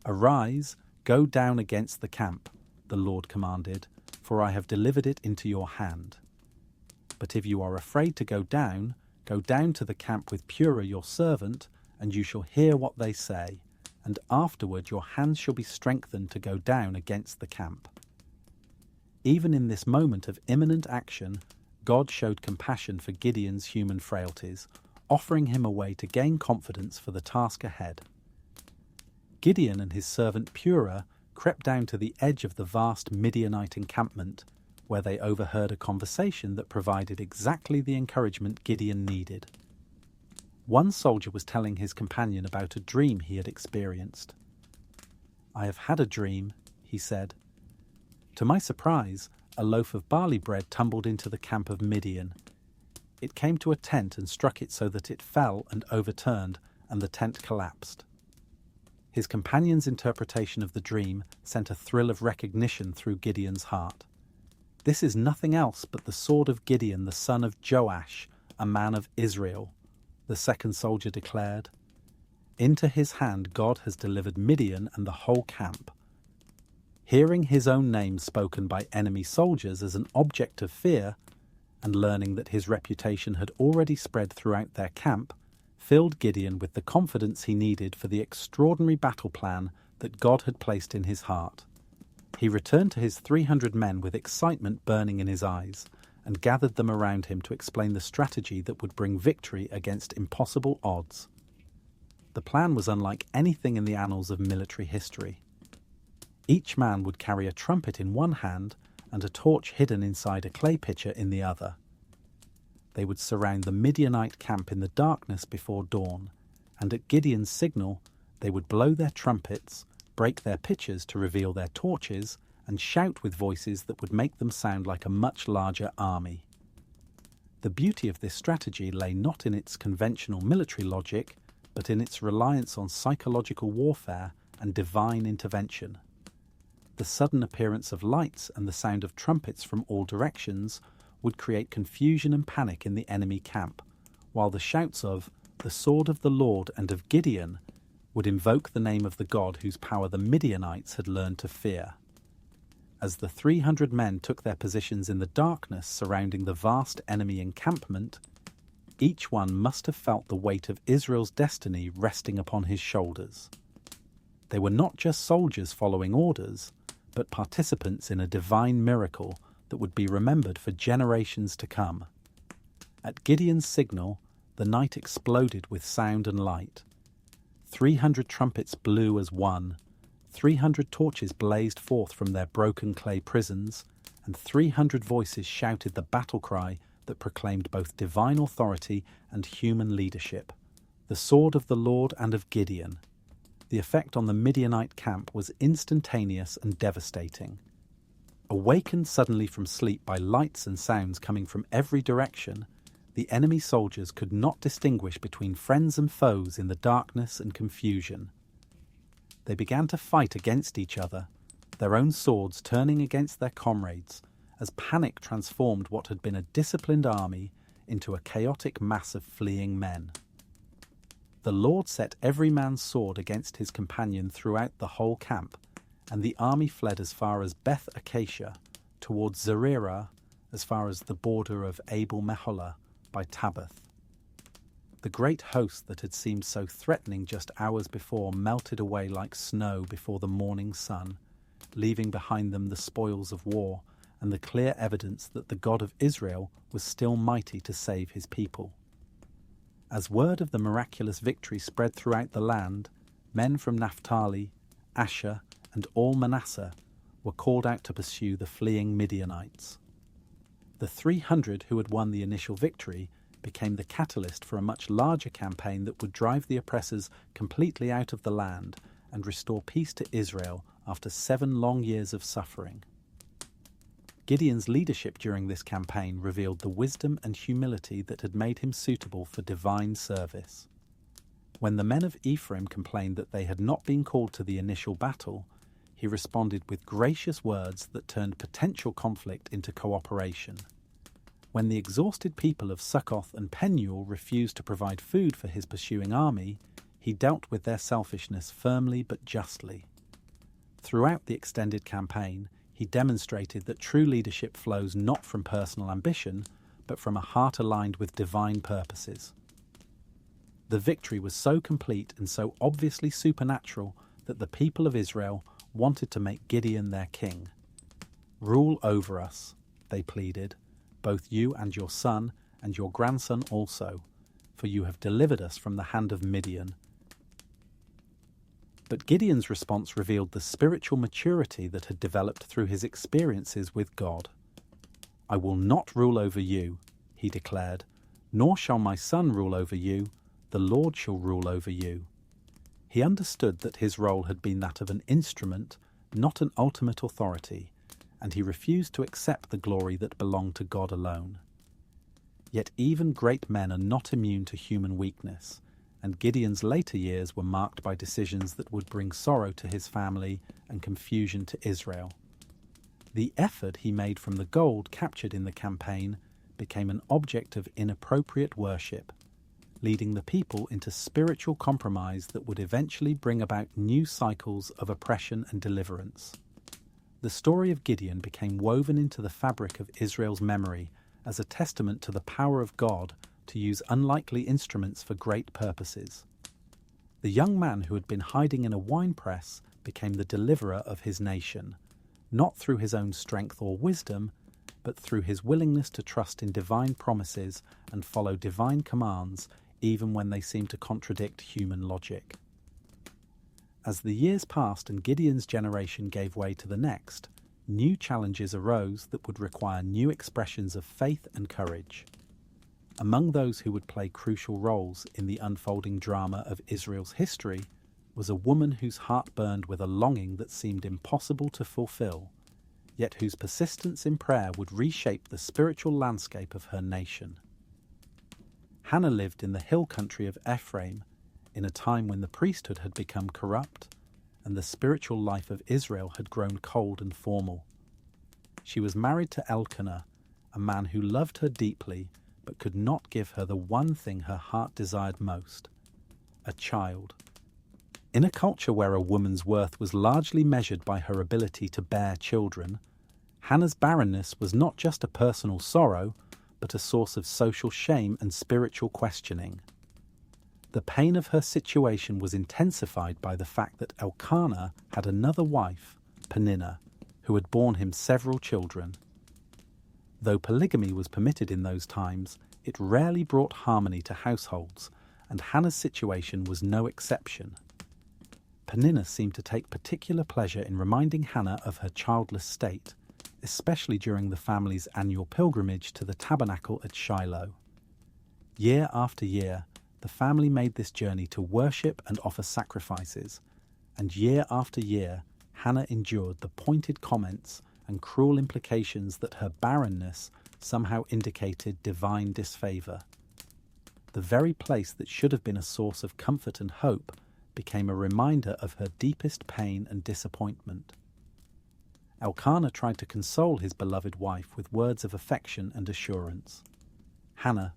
"Arise, go down against the camp," the Lord commanded, "for I have delivered it into your hand. But if you are afraid to go down to the camp with Purah your servant, and you shall hear what they say, and afterward your hands shall be strengthened to go down against the camp." Even in this moment of imminent action, God showed compassion for Gideon's human frailties, offering him a way to gain confidence for the task ahead. Gideon and his servant Purah crept down to the edge of the vast Midianite encampment, where they overheard a conversation that provided exactly the encouragement Gideon needed. One soldier was telling his companion about a dream he had experienced. "I have had a dream," he said. "To my surprise, a loaf of barley bread tumbled into the camp of Midian. It came to a tent and struck it so that it fell and overturned, and the tent collapsed." His companion's interpretation of the dream sent a thrill of recognition through Gideon's heart. "This is nothing else but the sword of Gideon, the son of Joash, a man of Israel," the second soldier declared. "Into his hand God has delivered Midian and the whole camp." Hearing his own name spoken by enemy soldiers as an object of fear, and learning that his reputation had already spread throughout their camp, filled Gideon with the confidence he needed for the extraordinary battle plan that God had placed in his heart. He returned to his 300 men with excitement burning in his eyes, and gathered them around him to explain the strategy that would bring victory against impossible odds. The plan was unlike anything in the annals of military history. Each man would carry a trumpet in one hand and a torch hidden inside a clay pitcher in the other. They would surround the Midianite camp in the darkness before dawn, and at Gideon's signal, they would blow their trumpets, break their pitchers to reveal their torches, and shout with voices that would make them sound like a much larger army. The beauty of this strategy lay not in its conventional military logic, but in its reliance on psychological warfare and divine intervention. The sudden appearance of lights and the sound of trumpets from all directions would create confusion and panic in the enemy camp, while the shouts of "the sword of the Lord" and of Gideon would invoke the name of the God whose power the Midianites had learned to fear. As the 300 men took their positions in the darkness surrounding the vast enemy encampment, each one must have felt the weight of Israel's destiny resting upon his shoulders. They were not just soldiers following orders, but participants in a divine miracle that would be remembered for generations to come. At Gideon's signal, the night exploded with sound and light. 300 trumpets blew as one, 300 torches blazed forth from their broken clay prisons, and 300 voices shouted the battle cry that proclaimed both divine authority and human leadership, "The sword of the Lord and of Gideon." The effect on the Midianite camp was instantaneous and devastating. Awakened suddenly from sleep by lights and sounds coming from every direction, the enemy soldiers could not distinguish between friends and foes in the darkness and confusion. They began to fight against each other, their own swords turning against their comrades, as panic transformed what had been a disciplined army into a chaotic mass of fleeing men. The Lord set every man's sword against his companion throughout the whole camp, and the army fled as far as Beth Acacia, towards Zererah, as far as the border of Abel Meholah by Tabbath. The great host that had seemed so threatening just hours before melted away like snow before the morning sun, leaving behind them the spoils of war and the clear evidence that the God of Israel was still mighty to save his people. As word of the miraculous victory spread throughout the land, men from Naphtali, Asher, and all Manasseh were called out to pursue the fleeing Midianites. The 300 who had won the initial victory became the catalyst for a much larger campaign that would drive the oppressors completely out of the land and restore peace to Israel after 7 long years of suffering. Gideon's leadership during this campaign revealed the wisdom and humility that had made him suitable for divine service. When the men of Ephraim complained that they had not been called to the initial battle, he responded with gracious words that turned potential conflict into cooperation. When the exhausted people of Succoth and Penuel refused to provide food for his pursuing army, he dealt with their selfishness firmly but justly. Throughout the extended campaign, he demonstrated that true leadership flows not from personal ambition, but from a heart aligned with divine purposes. The victory was so complete and so obviously supernatural that the people of Israel wanted to make Gideon their king. "Rule over us," they pleaded, "both you and your son and your grandson also, for you have delivered us from the hand of Midian." But Gideon's response revealed the spiritual maturity that had developed through his experiences with God. "I will not rule over you," he declared, "nor shall my son rule over you, the Lord shall rule over you." He understood that his role had been that of an instrument, not an ultimate authority, and he refused to accept the glory that belonged to God alone. Yet even great men are not immune to human weakness, and Gideon's later years were marked by decisions that would bring sorrow to his family and confusion to Israel. The effort he made from the gold captured in the campaign became an object of inappropriate worship, leading the people into spiritual compromise that would eventually bring about new cycles of oppression and deliverance. The story of Gideon became woven into the fabric of Israel's memory as a testament to the power of God to use unlikely instruments for great purposes. The young man who had been hiding in a winepress became the deliverer of his nation, not through his own strength or wisdom, but through his willingness to trust in divine promises and follow divine commands even when they seemed to contradict human logic. As the years passed and Gideon's generation gave way to the next, new challenges arose that would require new expressions of faith and courage. Among those who would play crucial roles in the unfolding drama of Israel's history was a woman whose heart burned with a longing that seemed impossible to fulfill, yet whose persistence in prayer would reshape the spiritual landscape of her nation. Hannah lived in the hill country of Ephraim, in a time when the priesthood had become corrupt, and the spiritual life of Israel had grown cold and formal. She was married to Elkanah, a man who loved her deeply but could not give her the one thing her heart desired most: a child. In a culture where a woman's worth was largely measured by her ability to bear children, Hannah's barrenness was not just a personal sorrow, but a source of social shame and spiritual questioning. The pain of her situation was intensified by the fact that Elkanah had another wife, Peninnah, who had borne him several children. Though polygamy was permitted in those times, it rarely brought harmony to households, and Hannah's situation was no exception. Peninnah seemed to take particular pleasure in reminding Hannah of her childless state, especially during the family's annual pilgrimage to the tabernacle at Shiloh. Year after year, the family made this journey to worship and offer sacrifices, and year after year, Hannah endured the pointed comments and cruel implications that her barrenness somehow indicated divine disfavor. The very place that should have been a source of comfort and hope became a reminder of her deepest pain and disappointment. Elkanah tried to console his beloved wife with words of affection and assurance. "Hannah,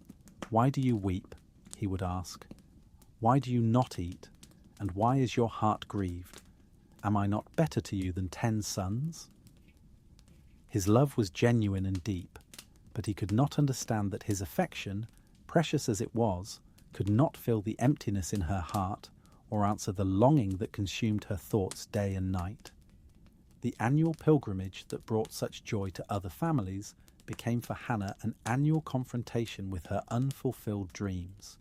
why do you weep?" he would ask. "Why do you not eat? And why is your heart grieved? Am I not better to you than 10 sons?" His love was genuine and deep, but he could not understand that his affection, precious as it was, could not fill the emptiness in her heart or answer the longing that consumed her thoughts day and night. The annual pilgrimage that brought such joy to other families became for Hannah an annual confrontation with her unfulfilled dreams.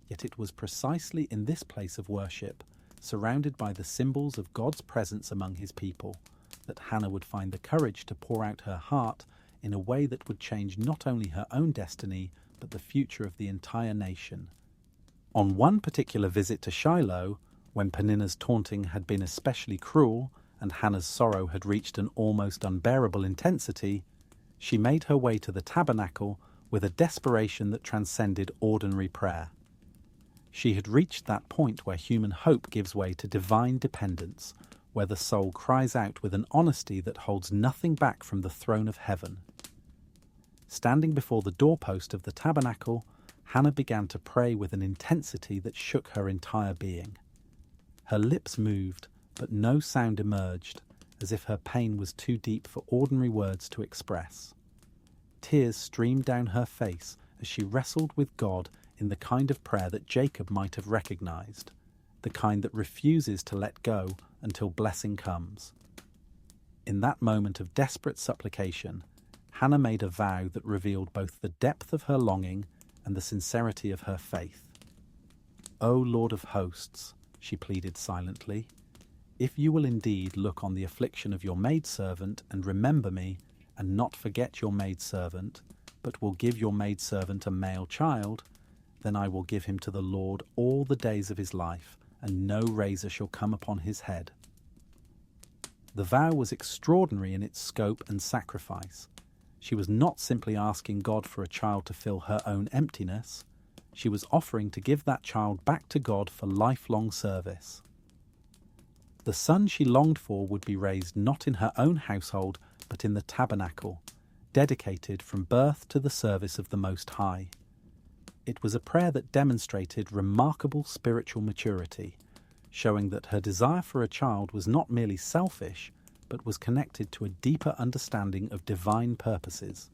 Yet it was precisely in this place of worship, surrounded by the symbols of God's presence among his people, that Hannah would find the courage to pour out her heart in a way that would change not only her own destiny, but the future of the entire nation. On one particular visit to Shiloh, when Peninnah's taunting had been especially cruel and Hannah's sorrow had reached an almost unbearable intensity, she made her way to the tabernacle with a desperation that transcended ordinary prayer. She had reached that point where human hope gives way to divine dependence, where the soul cries out with an honesty that holds nothing back from the throne of heaven. Standing before the doorpost of the tabernacle, Hannah began to pray with an intensity that shook her entire being. Her lips moved, but no sound emerged, as if her pain was too deep for ordinary words to express. Tears streamed down her face as she wrestled with God in the kind of prayer that Jacob might have recognized, the kind that refuses to let go until blessing comes. In that moment of desperate supplication, Hannah made a vow that revealed both the depth of her longing and the sincerity of her faith. "O Lord of hosts," she pleaded silently, "if you will indeed look on the affliction of your maidservant and remember me, and not forget your maidservant, but will give your maidservant a male child, then I will give him to the Lord all the days of his life, and no razor shall come upon his head." The vow was extraordinary in its scope and sacrifice. She was not simply asking God for a child to fill her own emptiness. She was offering to give that child back to God for lifelong service. The son she longed for would be raised not in her own household, but in the tabernacle, dedicated from birth to the service of the Most High. It was a prayer that demonstrated remarkable spiritual maturity, showing that her desire for a child was not merely selfish, but was connected to a deeper understanding of divine purposes.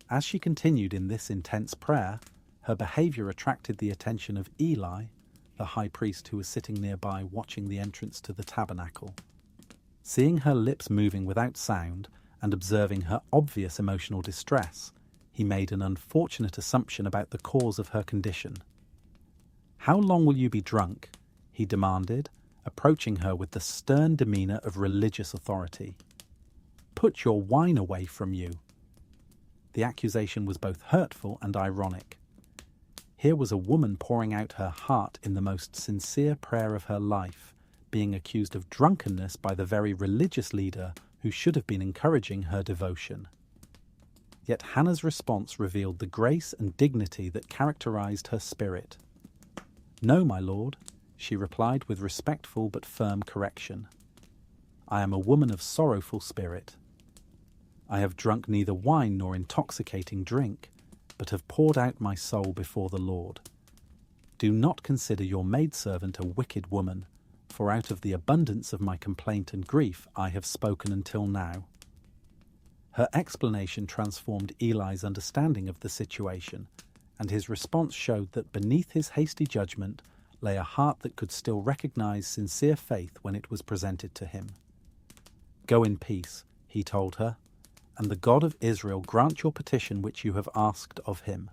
As she continued in this intense prayer, her behavior attracted the attention of Eli, the high priest who was sitting nearby watching the entrance to the tabernacle. Seeing her lips moving without sound and observing her obvious emotional distress, he made an unfortunate assumption about the cause of her condition. "How long will you be drunk?" he demanded, approaching her with the stern demeanor of religious authority. "Put your wine away from you." The accusation was both hurtful and ironic. Here was a woman pouring out her heart in the most sincere prayer of her life, being accused of drunkenness by the very religious leader who should have been encouraging her devotion. Yet Hannah's response revealed the grace and dignity that characterized her spirit. "No, my lord," she replied with respectful but firm correction. "I am a woman of sorrowful spirit. I have drunk neither wine nor intoxicating drink, but have poured out my soul before the Lord. Do not consider your maidservant a wicked woman, for out of the abundance of my complaint and grief I have spoken until now." Her explanation transformed Eli's understanding of the situation, and his response showed that beneath his hasty judgment lay a heart that could still recognize sincere faith when it was presented to him. "Go in peace," he told her, "and the God of Israel grant your petition which you have asked of him."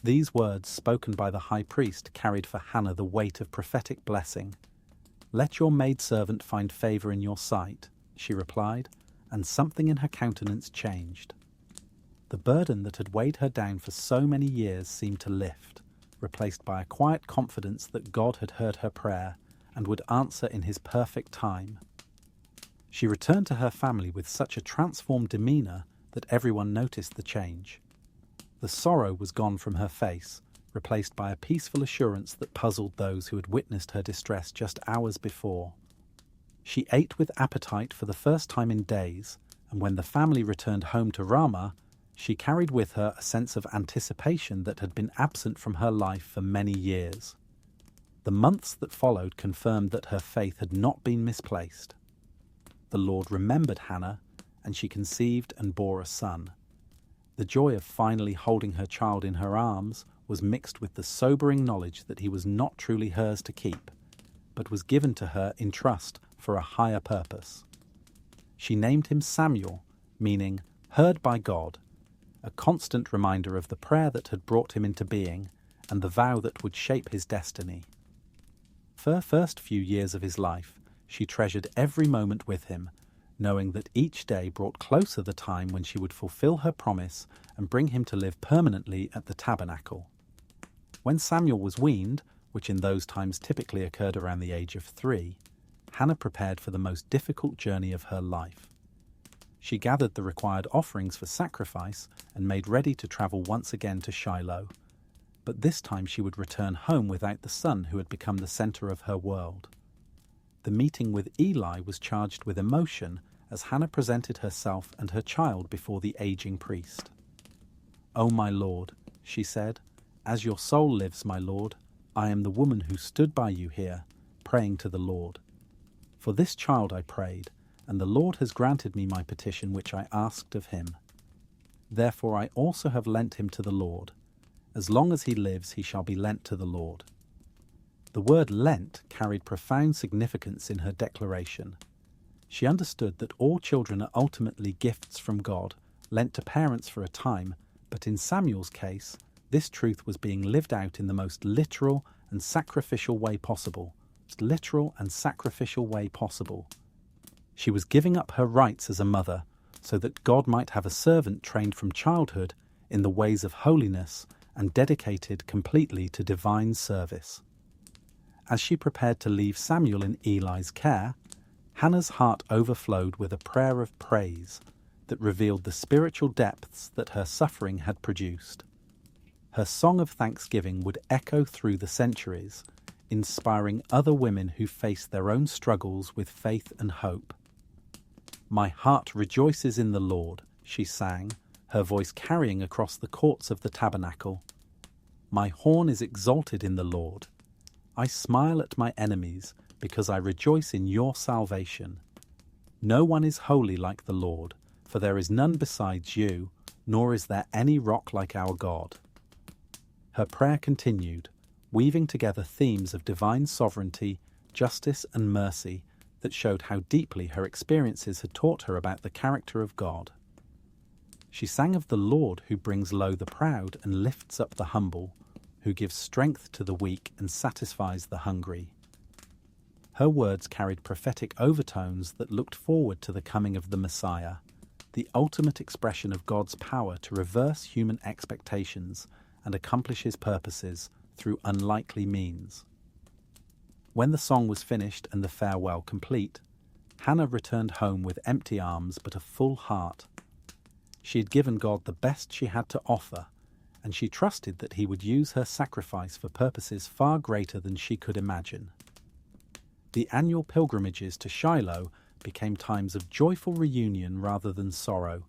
These words, spoken by the high priest, carried for Hannah the weight of prophetic blessing. "Let your maidservant find favor in your sight," she replied, and something in her countenance changed. The burden that had weighed her down for so many years seemed to lift, replaced by a quiet confidence that God had heard her prayer and would answer in his perfect time. She returned to her family with such a transformed demeanor that everyone noticed the change. The sorrow was gone from her face, replaced by a peaceful assurance that puzzled those who had witnessed her distress just hours before. She ate with appetite for the first time in days, and when the family returned home to Ramah, she carried with her a sense of anticipation that had been absent from her life for many years. The months that followed confirmed that her faith had not been misplaced. The Lord remembered Hannah, and she conceived and bore a son. The joy of finally holding her child in her arms was mixed with the sobering knowledge that he was not truly hers to keep, but was given to her in trust for a higher purpose. She named him Samuel, meaning heard by God, a constant reminder of the prayer that had brought him into being and the vow that would shape his destiny. For the first few years of his life, she treasured every moment with him, knowing that each day brought closer the time when she would fulfill her promise and bring him to live permanently at the tabernacle. When Samuel was weaned, which in those times typically occurred around the age of 3, Hannah prepared for the most difficult journey of her life. She gathered the required offerings for sacrifice and made ready to travel once again to Shiloh. But this time she would return home without the son who had become the center of her world. The meeting with Eli was charged with emotion as Hannah presented herself and her child before the aging priest. "O my Lord," she said, "as your soul lives, my Lord, I am the woman who stood by you here, praying to the Lord. For this child I prayed, and the Lord has granted me my petition which I asked of him. Therefore I also have lent him to the Lord. As long as he lives, he shall be lent to the Lord." The word lent carried profound significance in her declaration. She understood that all children are ultimately gifts from God, lent to parents for a time, but in Samuel's case, this truth was being lived out in the most literal and sacrificial way possible. She was giving up her rights as a mother so that God might have a servant trained from childhood in the ways of holiness and dedicated completely to divine service. As she prepared to leave Samuel in Eli's care, Hannah's heart overflowed with a prayer of praise that revealed the spiritual depths that her suffering had produced. Her song of thanksgiving would echo through the centuries, inspiring other women who faced their own struggles with faith and hope. "My heart rejoices in the Lord," she sang, her voice carrying across the courts of the tabernacle. "My horn is exalted in the Lord. I smile at my enemies because I rejoice in your salvation. No one is holy like the Lord, for there is none besides you, nor is there any rock like our God." Her prayer continued, weaving together themes of divine sovereignty, justice, and mercy that showed how deeply her experiences had taught her about the character of God. She sang of the Lord who brings low the proud and lifts up the humble, who gives strength to the weak and satisfies the hungry. Her words carried prophetic overtones that looked forward to the coming of the Messiah, the ultimate expression of God's power to reverse human expectations and accomplish his purposes through unlikely means. When the song was finished and the farewell complete, Hannah returned home with empty arms but a full heart. She had given God the best she had to offer, and she trusted that he would use her sacrifice for purposes far greater than she could imagine. The annual pilgrimages to Shiloh became times of joyful reunion rather than sorrow,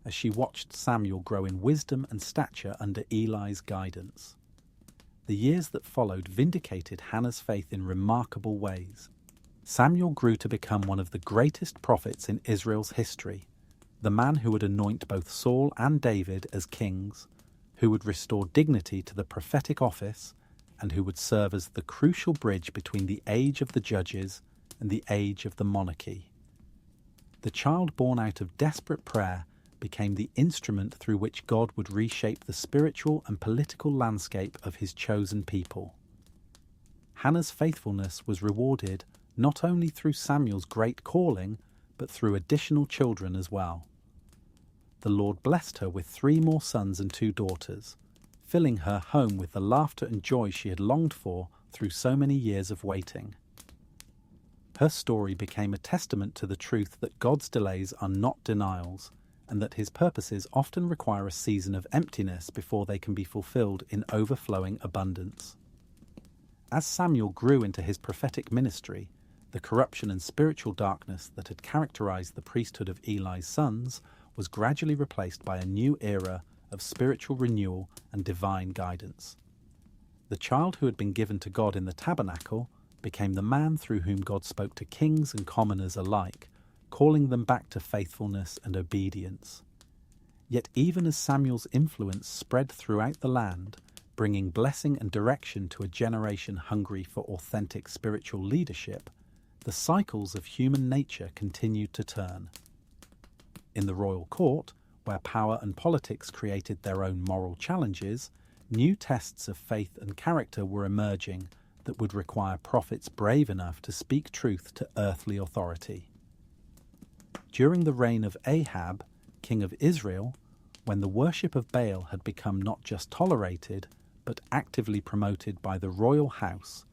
as she watched Samuel grow in wisdom and stature under Eli's guidance. The years that followed vindicated Hannah's faith in remarkable ways. Samuel grew to become one of the greatest prophets in Israel's history, the man who would anoint both Saul and David as kings, who would restore dignity to the prophetic office, and who would serve as the crucial bridge between the age of the judges and the age of the monarchy. The child born out of desperate prayer became the instrument through which God would reshape the spiritual and political landscape of his chosen people. Hannah's faithfulness was rewarded not only through Samuel's great calling, but through additional children as well. The Lord blessed her with 3 more sons and 2 daughters, filling her home with the laughter and joy she had longed for through so many years of waiting. Her story became a testament to the truth that God's delays are not denials, and that his purposes often require a season of emptiness before they can be fulfilled in overflowing abundance. As Samuel grew into his prophetic ministry, the corruption and spiritual darkness that had characterized the priesthood of Eli's sons was gradually replaced by a new era of spiritual renewal and divine guidance. The child who had been given to God in the tabernacle became the man through whom God spoke to kings and commoners alike, calling them back to faithfulness and obedience. Yet even as Samuel's influence spread throughout the land, bringing blessing and direction to a generation hungry for authentic spiritual leadership, the cycles of human nature continued to turn. In the royal court, where power and politics created their own moral challenges, new tests of faith and character were emerging that would require prophets brave enough to speak truth to earthly authority. During the reign of Ahab, king of Israel, when the worship of Baal had become not just tolerated, but actively promoted by the royal house,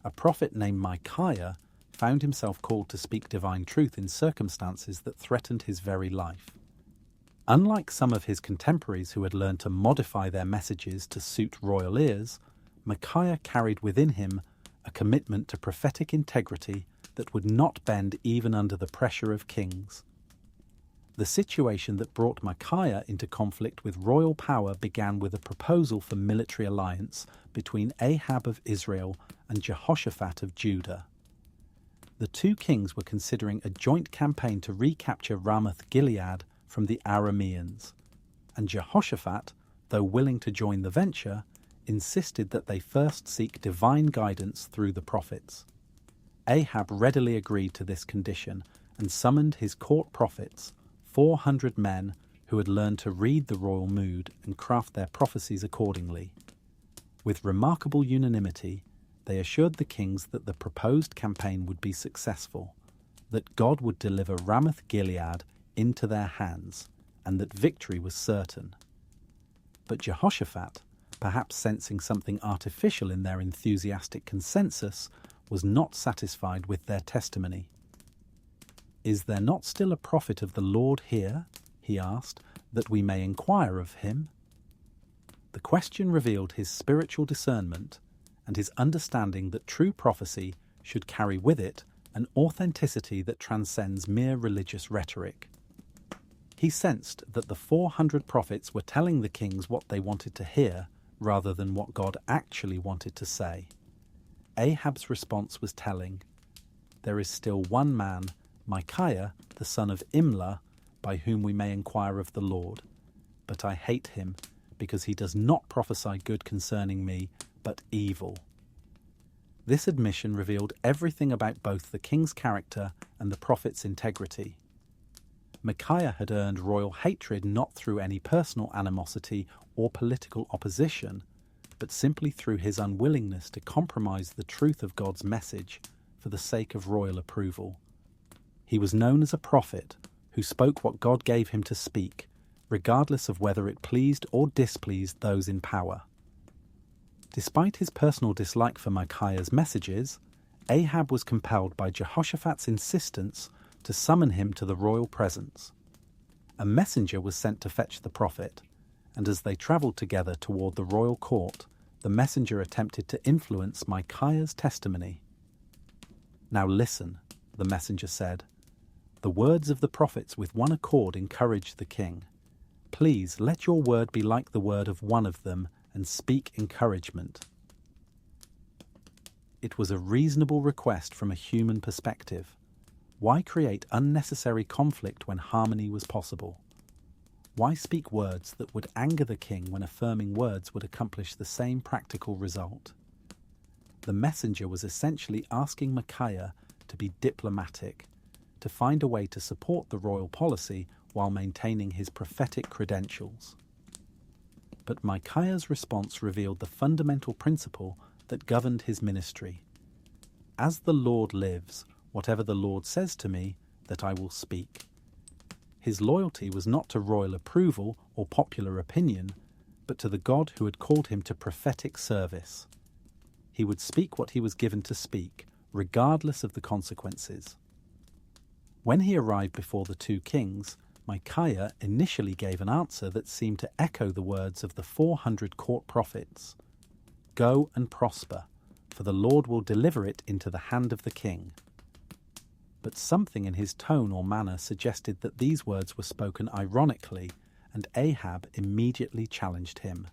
a prophet named Micaiah found himself called to speak divine truth in circumstances that threatened his very life. Unlike some of his contemporaries who had learned to modify their messages to suit royal ears, Micaiah carried within him a commitment to prophetic integrity that would not bend even under the pressure of kings. The situation that brought Micaiah into conflict with royal power began with a proposal for military alliance between Ahab of Israel and Jehoshaphat of Judah. The 2 kings were considering a joint campaign to recapture Ramoth-Gilead from the Arameans, and Jehoshaphat, though willing to join the venture, insisted that they first seek divine guidance through the prophets. Ahab readily agreed to this condition and summoned his court prophets, 400 men who had learned to read the royal mood and craft their prophecies accordingly. With remarkable unanimity, they assured the kings that the proposed campaign would be successful, that God would deliver Ramoth-Gilead into their hands, and that victory was certain. But Jehoshaphat, perhaps sensing something artificial in their enthusiastic consensus, was not satisfied with their testimony. "Is there not still a prophet of the Lord here," he asked, "that we may inquire of him?" The question revealed his spiritual discernment and his understanding that true prophecy should carry with it an authenticity that transcends mere religious rhetoric. He sensed that the 400 prophets were telling the kings what they wanted to hear rather than what God actually wanted to say. Ahab's response was telling. There is still one man, Micaiah, the son of Imlah, by whom we may inquire of the Lord. But I hate him, because he does not prophesy good concerning me, but evil. This admission revealed everything about both the king's character and the prophet's integrity. Micaiah had earned royal hatred not through any personal animosity or political opposition, but simply through his unwillingness to compromise the truth of God's message for the sake of royal approval. He was known as a prophet who spoke what God gave him to speak, regardless of whether it pleased or displeased those in power. Despite his personal dislike for Micaiah's messages, Ahab was compelled by Jehoshaphat's insistence to summon him to the royal presence. A messenger was sent to fetch the prophet, and as they travelled together toward the royal court, the messenger attempted to influence Micaiah's testimony. "Now listen," the messenger said. "The words of the prophets with one accord encouraged the king. Please let your word be like the word of one of them and speak encouragement." It was a reasonable request from a human perspective. Why create unnecessary conflict when harmony was possible? Why speak words that would anger the king when affirming words would accomplish the same practical result? The messenger was essentially asking Micaiah to be diplomatic, to find a way to support the royal policy while maintaining his prophetic credentials. But Micaiah's response revealed the fundamental principle that governed his ministry. "As the Lord lives, whatever the Lord says to me, that I will speak." His loyalty was not to royal approval or popular opinion, but to the God who had called him to prophetic service. He would speak what he was given to speak, regardless of the consequences. When he arrived before the two kings, Micaiah initially gave an answer that seemed to echo the words of the 400 court prophets. "Go and prosper, for the Lord will deliver it into the hand of the king." But something in his tone or manner suggested that these words were spoken ironically, and Ahab immediately challenged him.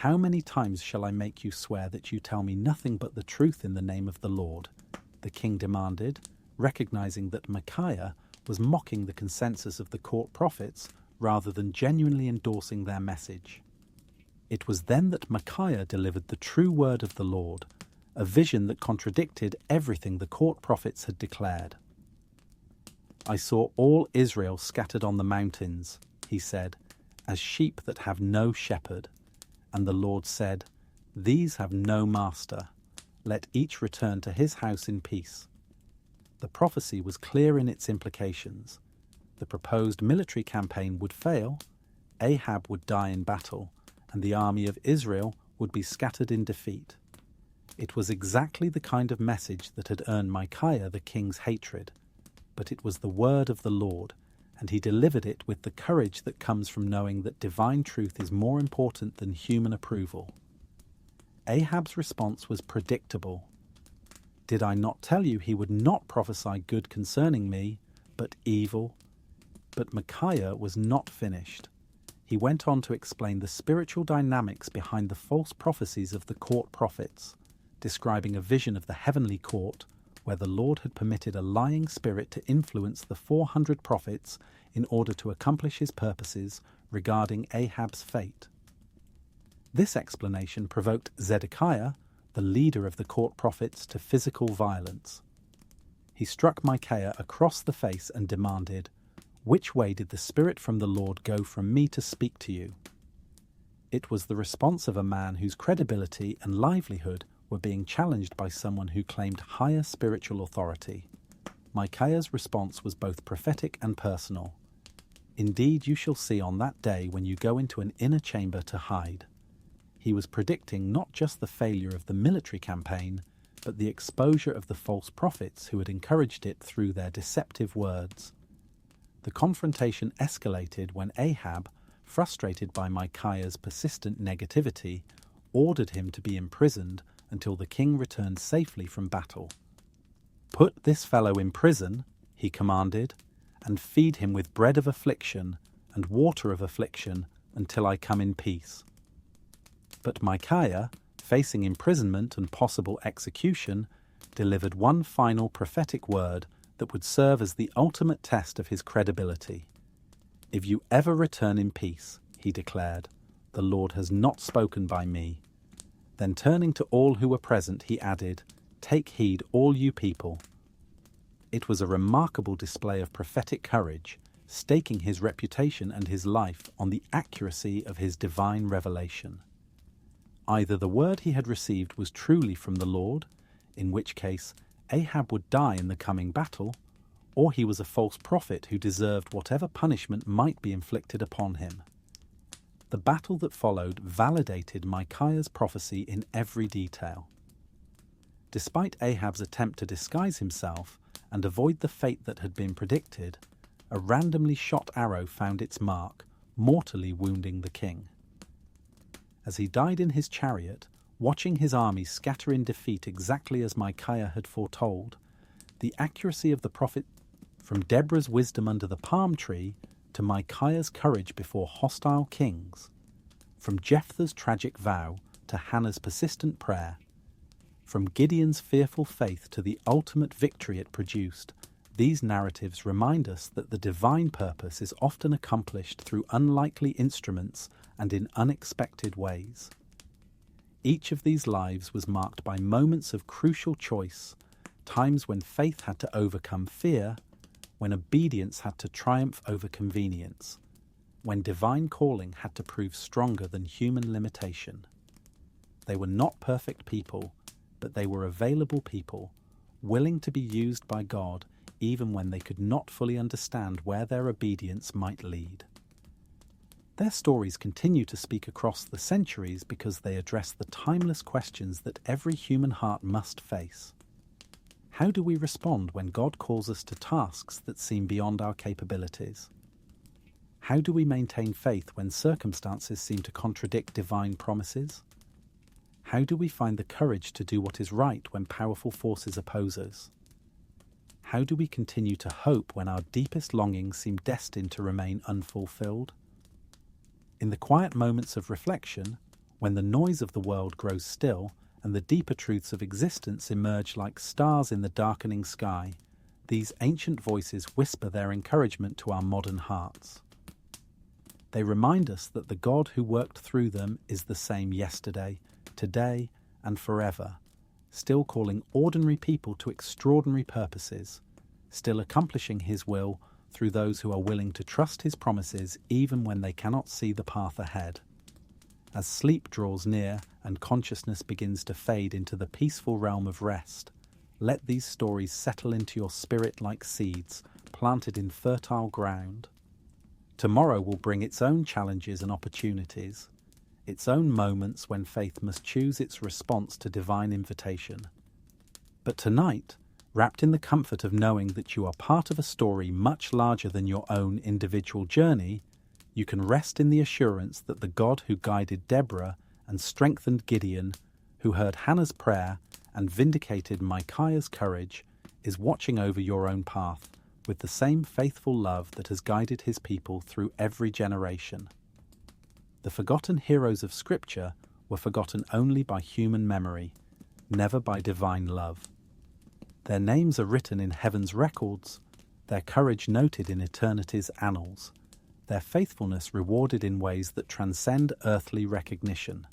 "How many times shall I make you swear that you tell me nothing but the truth in the name of the Lord?" the king demanded, recognizing that Micaiah was mocking the consensus of the court prophets rather than genuinely endorsing their message. It was then that Micaiah delivered the true word of the Lord, a vision that contradicted everything the court prophets had declared. "I saw all Israel scattered on the mountains," he said, "as sheep that have no shepherd. And the Lord said, These have no master. Let each return to his house in peace." The prophecy was clear in its implications. The proposed military campaign would fail, Ahab would die in battle, and the army of Israel would be scattered in defeat. It was exactly the kind of message that had earned Micaiah the king's hatred, but it was the word of the Lord, and he delivered it with the courage that comes from knowing that divine truth is more important than human approval. Ahab's response was predictable. "Did I not tell you he would not prophesy good concerning me, but evil?" But Micaiah was not finished. He went on to explain the spiritual dynamics behind the false prophecies of the court prophets, describing a vision of the heavenly court where the Lord had permitted a lying spirit to influence the 400 prophets in order to accomplish his purposes regarding Ahab's fate. This explanation provoked Zedekiah, the leader of the court prophets, to physical violence. He struck Micaiah across the face and demanded, "Which way did the Spirit from the Lord go from me to speak to you?" It was the response of a man whose credibility and livelihood were being challenged by someone who claimed higher spiritual authority. Micaiah's response was both prophetic and personal. "Indeed, you shall see on that day when you go into an inner chamber to hide." He was predicting not just the failure of the military campaign, but the exposure of the false prophets who had encouraged it through their deceptive words. The confrontation escalated when Ahab, frustrated by Micaiah's persistent negativity, ordered him to be imprisoned until the king returned safely from battle. "Put this fellow in prison," he commanded, "and feed him with bread of affliction and water of affliction until I come in peace." But Micaiah, facing imprisonment and possible execution, delivered one final prophetic word that would serve as the ultimate test of his credibility. "If you ever return in peace," he declared, "the Lord has not spoken by me." Then turning to all who were present, he added, "Take heed, all you people." It was a remarkable display of prophetic courage, staking his reputation and his life on the accuracy of his divine revelation. Either the word he had received was truly from the Lord, in which case Ahab would die in the coming battle, or he was a false prophet who deserved whatever punishment might be inflicted upon him. The battle that followed validated Micaiah's prophecy in every detail. Despite Ahab's attempt to disguise himself and avoid the fate that had been predicted, a randomly shot arrow found its mark, mortally wounding the king. As he died in his chariot, watching his army scatter in defeat exactly as Micaiah had foretold, The accuracy of the prophet, from Deborah's wisdom under the palm tree to Micaiah's courage before hostile kings, from Jephthah's tragic vow to Hannah's persistent prayer, from Gideon's fearful faith to the ultimate victory it produced, these narratives remind us that the divine purpose is often accomplished through unlikely instruments and in unexpected ways. Each of these lives was marked by moments of crucial choice, times when faith had to overcome fear, when obedience had to triumph over convenience, when divine calling had to prove stronger than human limitation. They were not perfect people, but they were available people, willing to be used by God even when they could not fully understand where their obedience might lead. Their stories continue to speak across the centuries because they address the timeless questions that every human heart must face. How do we respond when God calls us to tasks that seem beyond our capabilities? How do we maintain faith when circumstances seem to contradict divine promises? How do we find the courage to do what is right when powerful forces oppose us? How do we continue to hope when our deepest longings seem destined to remain unfulfilled? In the quiet moments of reflection, when the noise of the world grows still and the deeper truths of existence emerge like stars in the darkening sky, these ancient voices whisper their encouragement to our modern hearts. They remind us that the God who worked through them is the same yesterday, today, and forever, still calling ordinary people to extraordinary purposes, still accomplishing His will through those who are willing to trust His promises even when they cannot see the path ahead. As sleep draws near and consciousness begins to fade into the peaceful realm of rest, let these stories settle into your spirit like seeds planted in fertile ground. Tomorrow will bring its own challenges and opportunities, its own moments when faith must choose its response to divine invitation. But tonight, wrapped in the comfort of knowing that you are part of a story much larger than your own individual journey, you can rest in the assurance that the God who guided Deborah and strengthened Gideon, who heard Hannah's prayer and vindicated Micaiah's courage, is watching over your own path with the same faithful love that has guided His people through every generation. The forgotten heroes of Scripture were forgotten only by human memory, never by divine love. Their names are written in heaven's records, their courage noted in eternity's annals, their faithfulness rewarded in ways that transcend earthly recognition.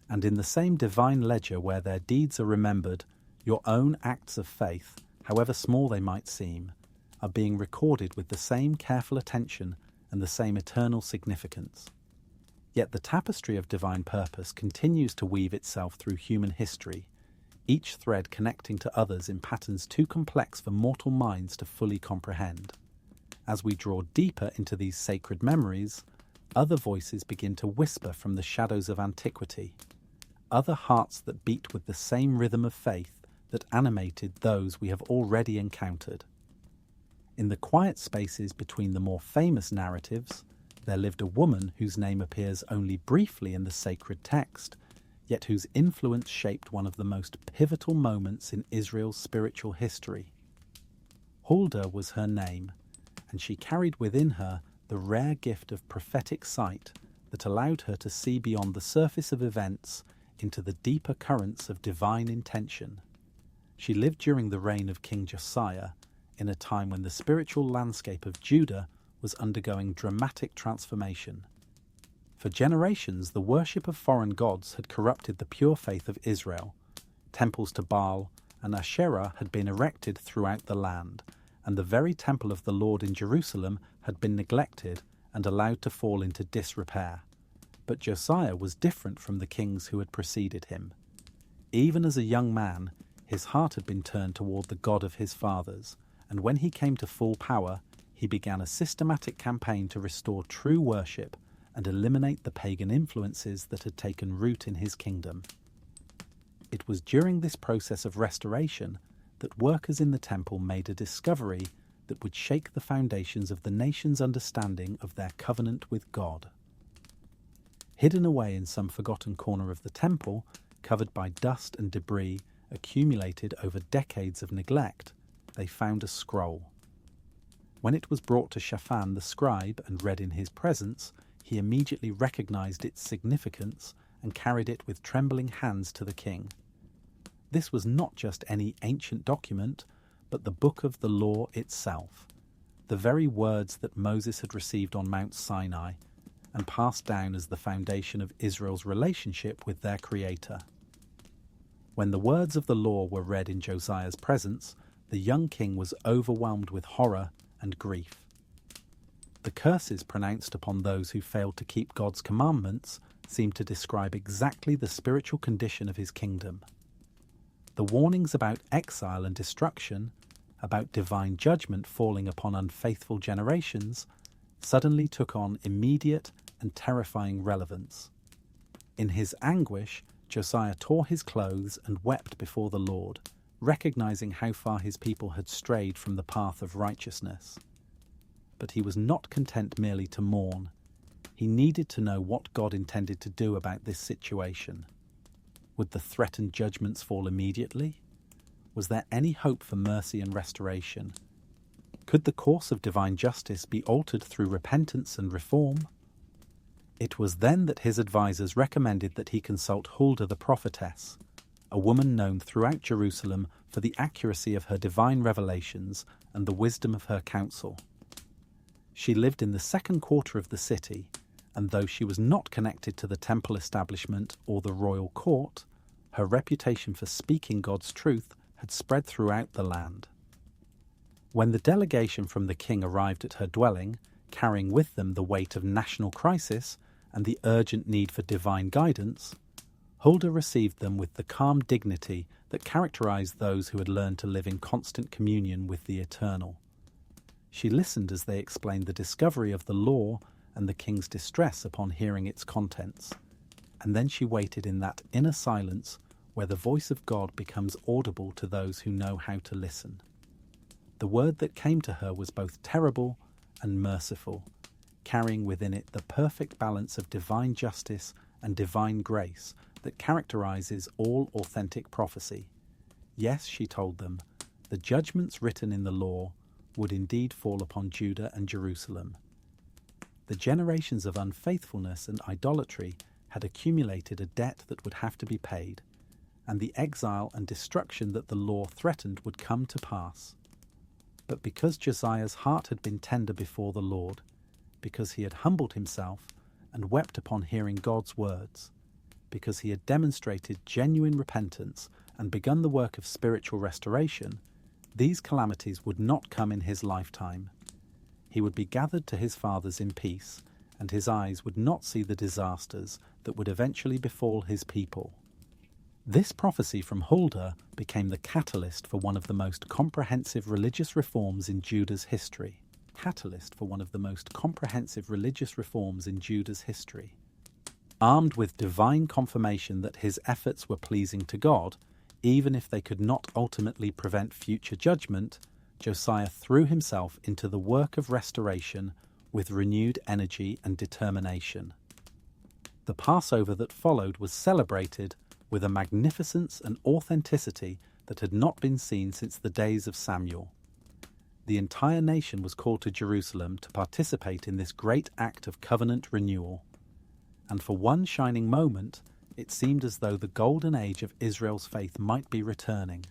And in the same divine ledger where their deeds are remembered, your own acts of faith, however small they might seem, are being recorded with the same careful attention and the same eternal significance. Yet the tapestry of divine purpose continues to weave itself through human history, each thread connecting to others in patterns too complex for mortal minds to fully comprehend. As we draw deeper into these sacred memories, other voices begin to whisper from the shadows of antiquity, other hearts that beat with the same rhythm of faith that animated those we have already encountered. In the quiet spaces between the more famous narratives, there lived a woman whose name appears only briefly in the sacred text, yet whose influence shaped one of the most pivotal moments in Israel's spiritual history. Huldah was her name, and she carried within her the rare gift of prophetic sight that allowed her to see beyond the surface of events into the deeper currents of divine intention. She lived during the reign of King Josiah, in a time when the spiritual landscape of Judah was undergoing dramatic transformation. For generations, the worship of foreign gods had corrupted the pure faith of Israel. Temples to Baal and Asherah had been erected throughout the land, and the very temple of the Lord in Jerusalem had been neglected and allowed to fall into disrepair. But Josiah was different from the kings who had preceded him. Even as a young man, his heart had been turned toward the God of his fathers, and when he came to full power, he began a systematic campaign to restore true worship and eliminate the pagan influences that had taken root in his kingdom. It was during this process of restoration that workers in the temple made a discovery that would shake the foundations of the nation's understanding of their covenant with God. Hidden away in some forgotten corner of the temple, covered by dust and debris accumulated over decades of neglect, they found a scroll. When it was brought to Shaphan the scribe and read in his presence, he immediately recognized its significance and carried it with trembling hands to the king. This was not just any ancient document, but the book of the law itself, the very words that Moses had received on Mount Sinai and passed down as the foundation of Israel's relationship with their Creator. When the words of the law were read in Josiah's presence, the young king was overwhelmed with horror and grief. The curses pronounced upon those who failed to keep God's commandments seemed to describe exactly the spiritual condition of his kingdom. The warnings about exile and destruction, about divine judgment falling upon unfaithful generations, suddenly took on immediate and terrifying relevance. In his anguish, Josiah tore his clothes and wept before the Lord, recognizing how far his people had strayed from the path of righteousness. But he was not content merely to mourn. He needed to know what God intended to do about this situation. Would the threatened judgments fall immediately? Was there any hope for mercy and restoration? Could the course of divine justice be altered through repentance and reform? It was then that his advisers recommended that he consult Huldah the prophetess, a woman known throughout Jerusalem for the accuracy of her divine revelations and the wisdom of her counsel. She lived in the second quarter of the city, and though she was not connected to the temple establishment or the royal court, her reputation for speaking God's truth had spread throughout the land. When the delegation from the king arrived at her dwelling, carrying with them the weight of national crisis and the urgent need for divine guidance, Huldah received them with the calm dignity that characterized those who had learned to live in constant communion with the Eternal. She listened as they explained the discovery of the law and the king's distress upon hearing its contents, and then she waited in that inner silence where the voice of God becomes audible to those who know how to listen. The word that came to her was both terrible and merciful, carrying within it the perfect balance of divine justice and divine grace that characterizes all authentic prophecy. Yes, she told them, the judgments written in the law would indeed fall upon Judah and Jerusalem. The generations of unfaithfulness and idolatry had accumulated a debt that would have to be paid, and the exile and destruction that the law threatened would come to pass. But because Josiah's heart had been tender before the Lord, because he had humbled himself and wept upon hearing God's words, because he had demonstrated genuine repentance and begun the work of spiritual restoration, these calamities would not come in his lifetime. He would be gathered to his fathers in peace, and his eyes would not see the disasters that would eventually befall his people. This prophecy from Huldah became the catalyst for one of the most comprehensive religious reforms in Judah's history. Armed with divine confirmation that his efforts were pleasing to God, even if they could not ultimately prevent future judgment, Josiah threw himself into the work of restoration with renewed energy and determination. The Passover that followed was celebrated with a magnificence and authenticity that had not been seen since the days of Samuel. The entire nation was called to Jerusalem to participate in this great act of covenant renewal, and for one shining moment it seemed as though the golden age of Israel's faith might be returning.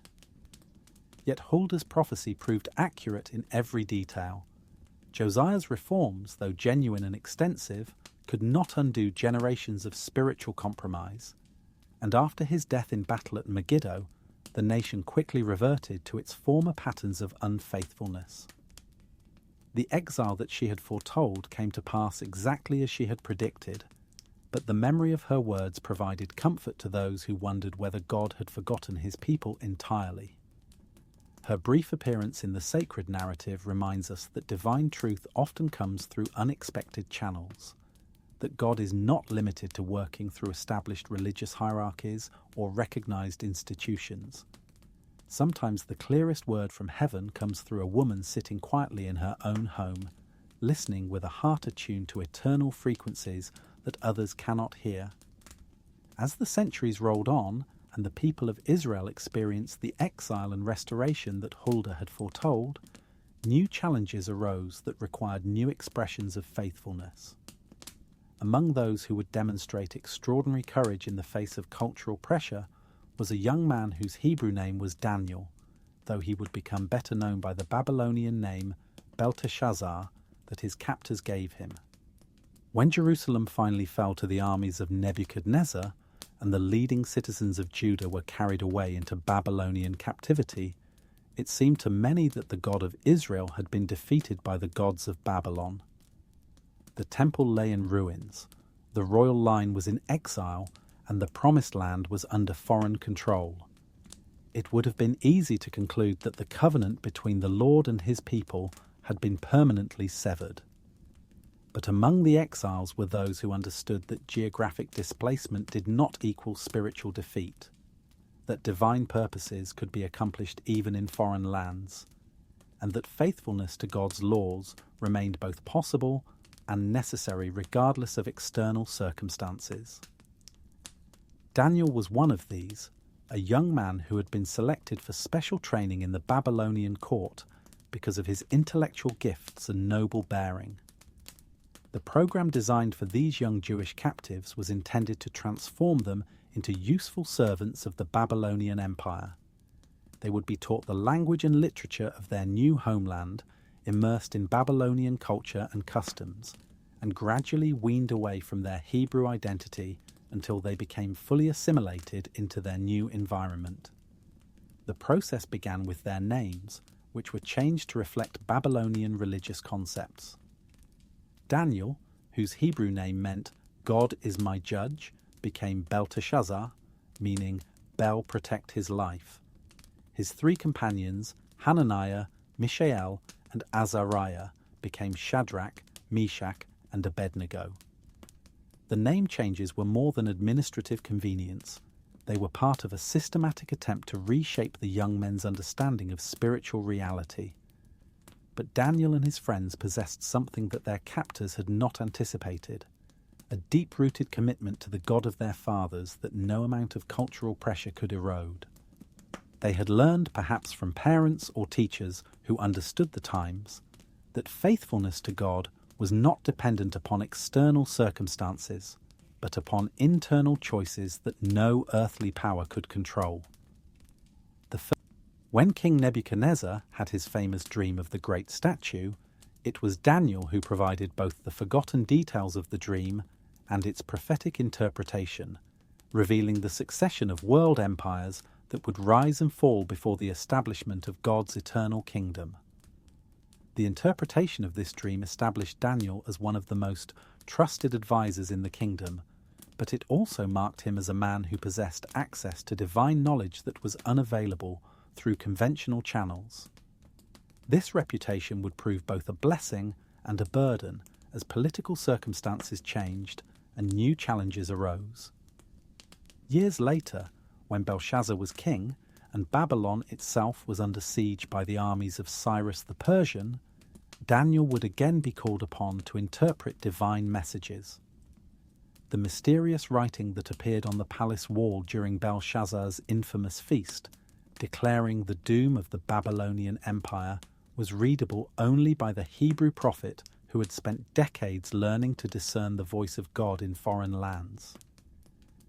Yet Huldah's prophecy proved accurate in every detail. Josiah's reforms, though genuine and extensive, could not undo generations of spiritual compromise, and after his death in battle at Megiddo, the nation quickly reverted to its former patterns of unfaithfulness. The exile that she had foretold came to pass exactly as she had predicted, but the memory of her words provided comfort to those who wondered whether God had forgotten his people entirely. Her brief appearance in the sacred narrative reminds us that divine truth often comes through unexpected channels, that God is not limited to working through established religious hierarchies or recognized institutions. Sometimes the clearest word from heaven comes through a woman sitting quietly in her own home, listening with a heart attuned to eternal frequencies that others cannot hear. As the centuries rolled on and the people of Israel experienced the exile and restoration that Huldah had foretold, new challenges arose that required new expressions of faithfulness. Among those who would demonstrate extraordinary courage in the face of cultural pressure was a young man whose Hebrew name was Daniel, though he would become better known by the Babylonian name Belteshazzar that his captors gave him. When Jerusalem finally fell to the armies of Nebuchadnezzar, and the leading citizens of Judah were carried away into Babylonian captivity, it seemed to many that the God of Israel had been defeated by the gods of Babylon. The temple lay in ruins, the royal line was in exile, and the promised land was under foreign control. It would have been easy to conclude that the covenant between the Lord and his people had been permanently severed. But among the exiles were those who understood that geographic displacement did not equal spiritual defeat, that divine purposes could be accomplished even in foreign lands, and that faithfulness to God's laws remained both possible and necessary regardless of external circumstances. Daniel was one of these, a young man who had been selected for special training in the Babylonian court because of his intellectual gifts and noble bearing. The program designed for these young Jewish captives was intended to transform them into useful servants of the Babylonian Empire. They would be taught the language and literature of their new homeland, immersed in Babylonian culture and customs, and gradually weaned away from their Hebrew identity until they became fully assimilated into their new environment. The process began with their names, which were changed to reflect Babylonian religious concepts. Daniel, whose Hebrew name meant God is my judge, became Belteshazzar, meaning Bel protect his life. His three companions, Hananiah, Mishael, and Azariah, became Shadrach, Meshach, and Abednego. The name changes were more than administrative convenience. They were part of a systematic attempt to reshape the young men's understanding of spiritual reality. But Daniel and his friends possessed something that their captors had not anticipated, a deep-rooted commitment to the God of their fathers that no amount of cultural pressure could erode. They had learned, perhaps from parents or teachers who understood the times, that faithfulness to God was not dependent upon external circumstances, but upon internal choices that no earthly power could control. When King Nebuchadnezzar had his famous dream of the great statue, it was Daniel who provided both the forgotten details of the dream and its prophetic interpretation, revealing the succession of world empires that would rise and fall before the establishment of God's eternal kingdom. The interpretation of this dream established Daniel as one of the most trusted advisors in the kingdom, but it also marked him as a man who possessed access to divine knowledge that was unavailable through conventional channels. This reputation would prove both a blessing and a burden as political circumstances changed and new challenges arose. Years later, when Belshazzar was king and Babylon itself was under siege by the armies of Cyrus the Persian, Daniel would again be called upon to interpret divine messages. The mysterious writing that appeared on the palace wall during Belshazzar's infamous feast, declaring the doom of the Babylonian Empire, was readable only by the Hebrew prophet who had spent decades learning to discern the voice of God in foreign lands.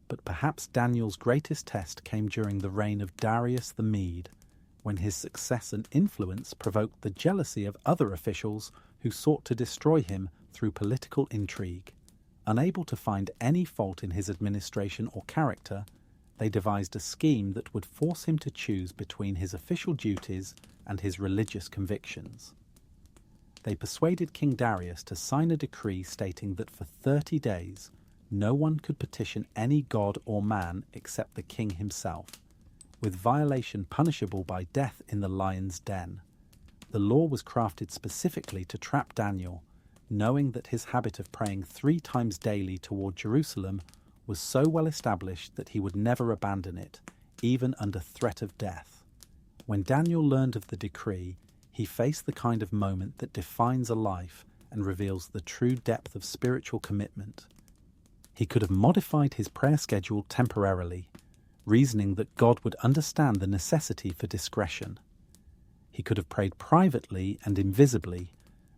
But perhaps Daniel's greatest test came during the reign of Darius the Mede, when his success and influence provoked the jealousy of other officials who sought to destroy him through political intrigue. Unable to find any fault in his administration or character, they devised a scheme that would force him to choose between his official duties and his religious convictions. They persuaded King Darius to sign a decree stating that for 30 days no one could petition any god or man except the king himself, with violation punishable by death in the lion's den. The law was crafted specifically to trap Daniel, knowing that his habit of praying 3 times daily toward Jerusalem was so well established that he would never abandon it, even under threat of death. When Daniel learned of the decree, he faced the kind of moment that defines a life and reveals the true depth of spiritual commitment. He could have modified his prayer schedule temporarily, reasoning that God would understand the necessity for discretion. He could have prayed privately and invisibly,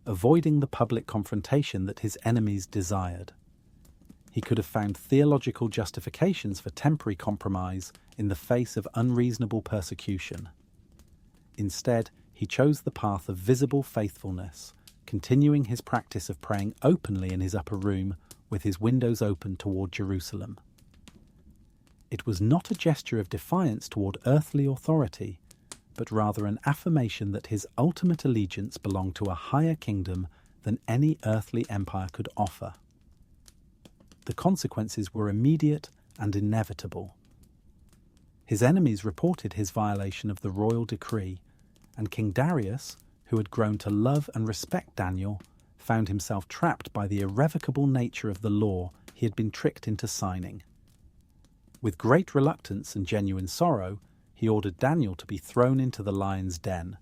avoiding the public confrontation that his enemies desired. He could have found theological justifications for temporary compromise in the face of unreasonable persecution. Instead, he chose the path of visible faithfulness, continuing his practice of praying openly in his upper room with his windows open toward Jerusalem. It was not a gesture of defiance toward earthly authority, but rather an affirmation that his ultimate allegiance belonged to a higher kingdom than any earthly empire could offer. The consequences were immediate and inevitable. His enemies reported his violation of the royal decree, and King Darius, who had grown to love and respect Daniel, found himself trapped by the irrevocable nature of the law he had been tricked into signing. With great reluctance and genuine sorrow, he ordered Daniel to be thrown into the lion's den,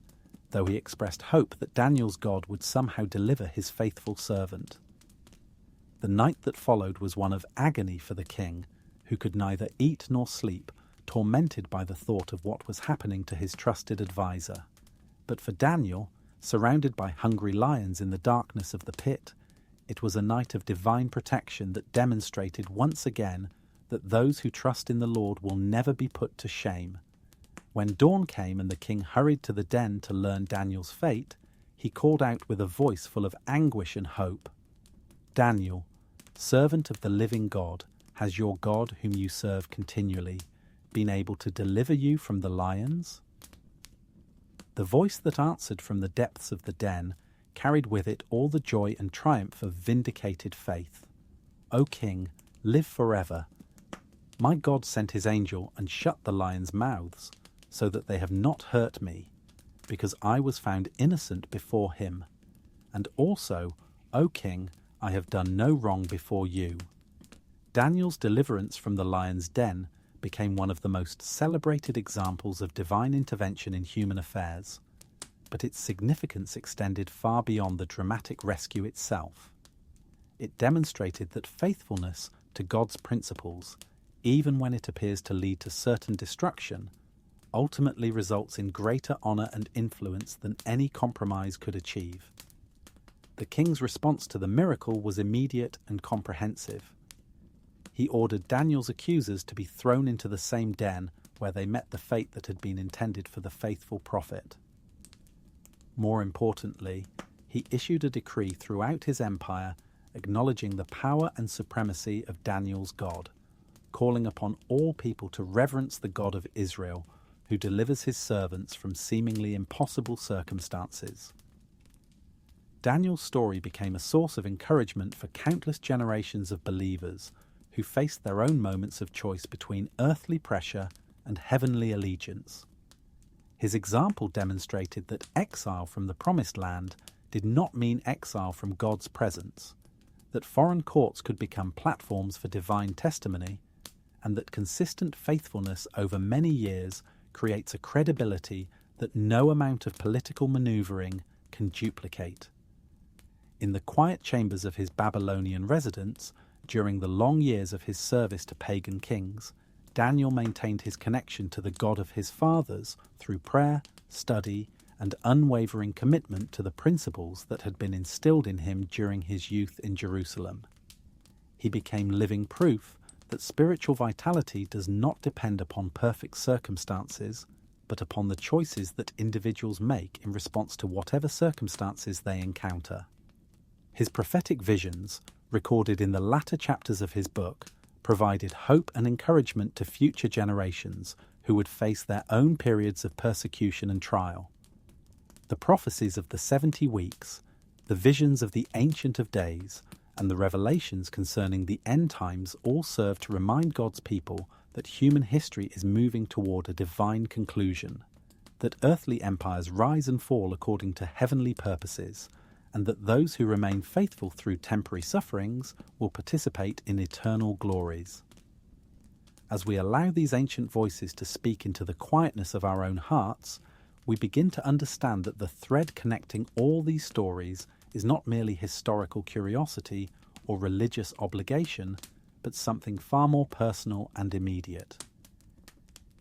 though he expressed hope that Daniel's God would somehow deliver his faithful servant. The night that followed was one of agony for the king, who could neither eat nor sleep, tormented by the thought of what was happening to his trusted adviser. But for Daniel, surrounded by hungry lions in the darkness of the pit, it was a night of divine protection that demonstrated once again that those who trust in the Lord will never be put to shame. When dawn came and the king hurried to the den to learn Daniel's fate, he called out with a voice full of anguish and hope, "Daniel, servant of the living God, has your God, whom you serve continually, been able to deliver you from the lions?" The voice that answered from the depths of the den carried with it all the joy and triumph of vindicated faith. "O king, live forever. My God sent his angel and shut the lions' mouths, so that they have not hurt me, because I was found innocent before him. And also, O king, I have done no wrong before you." Daniel's deliverance from the lion's den became one of the most celebrated examples of divine intervention in human affairs, but its significance extended far beyond the dramatic rescue itself. It demonstrated that faithfulness to God's principles, even when it appears to lead to certain destruction, ultimately results in greater honor and influence than any compromise could achieve. The king's response to the miracle was immediate and comprehensive. He ordered Daniel's accusers to be thrown into the same den where they met the fate that had been intended for the faithful prophet. More importantly, he issued a decree throughout his empire acknowledging the power and supremacy of Daniel's God, calling upon all people to reverence the God of Israel, who delivers his servants from seemingly impossible circumstances. Daniel's story became a source of encouragement for countless generations of believers who faced their own moments of choice between earthly pressure and heavenly allegiance. His example demonstrated that exile from the Promised Land did not mean exile from God's presence, that foreign courts could become platforms for divine testimony, and that consistent faithfulness over many years creates a credibility that no amount of political maneuvering can duplicate. In the quiet chambers of his Babylonian residence, during the long years of his service to pagan kings, Daniel maintained his connection to the God of his fathers through prayer, study, and unwavering commitment to the principles that had been instilled in him during his youth in Jerusalem. He became living proof that spiritual vitality does not depend upon perfect circumstances, but upon the choices that individuals make in response to whatever circumstances they encounter. His prophetic visions, recorded in the latter chapters of his book, provided hope and encouragement to future generations who would face their own periods of persecution and trial. The prophecies of the 70 weeks, the visions of the Ancient of Days, and the revelations concerning the end times all serve to remind God's people that human history is moving toward a divine conclusion, that earthly empires rise and fall according to heavenly purposes, and that those who remain faithful through temporary sufferings will participate in eternal glories. As we allow these ancient voices to speak into the quietness of our own hearts, we begin to understand that the thread connecting all these stories is not merely historical curiosity or religious obligation, but something far more personal and immediate.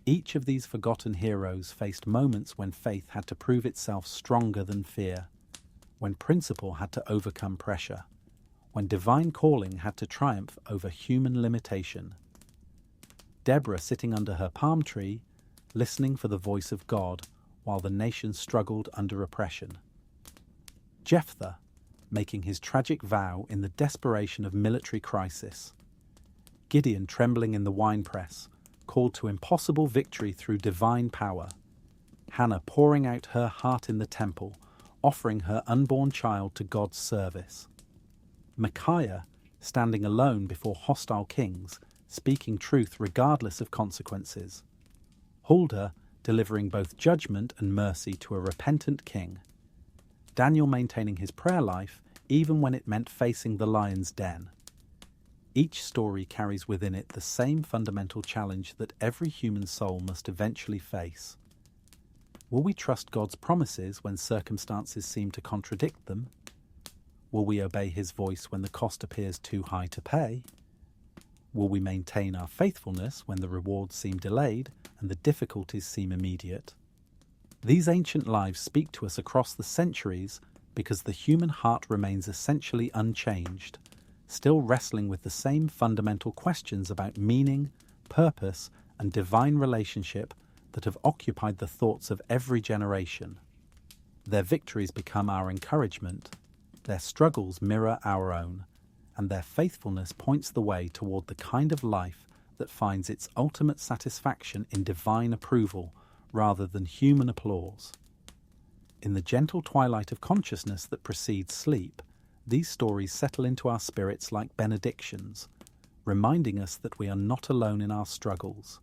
Each of these forgotten heroes faced moments when faith had to prove itself stronger than fear, when principle had to overcome pressure, when divine calling had to triumph over human limitation. Deborah sitting under her palm tree, listening for the voice of God while the nation struggled under oppression. Jephthah making his tragic vow in the desperation of military crisis. Gideon trembling in the winepress, called to impossible victory through divine power. Hannah pouring out her heart in the temple, offering her unborn child to God's service. Micaiah standing alone before hostile kings, speaking truth regardless of consequences. Huldah delivering both judgment and mercy to a repentant king. Daniel maintaining his prayer life even when it meant facing the lion's den. Each story carries within it the same fundamental challenge that every human soul must eventually face. Will we trust God's promises when circumstances seem to contradict them? Will we obey his voice when the cost appears too high to pay? Will we maintain our faithfulness when the rewards seem delayed and the difficulties seem immediate? These ancient lives speak to us across the centuries because the human heart remains essentially unchanged, still wrestling with the same fundamental questions about meaning, purpose, and divine relationship that have occupied the thoughts of every generation. Their victories become our encouragement, their struggles mirror our own, and their faithfulness points the way toward the kind of life that finds its ultimate satisfaction in divine approval rather than human applause. In the gentle twilight of consciousness that precedes sleep, these stories settle into our spirits like benedictions, reminding us that we are not alone in our struggles,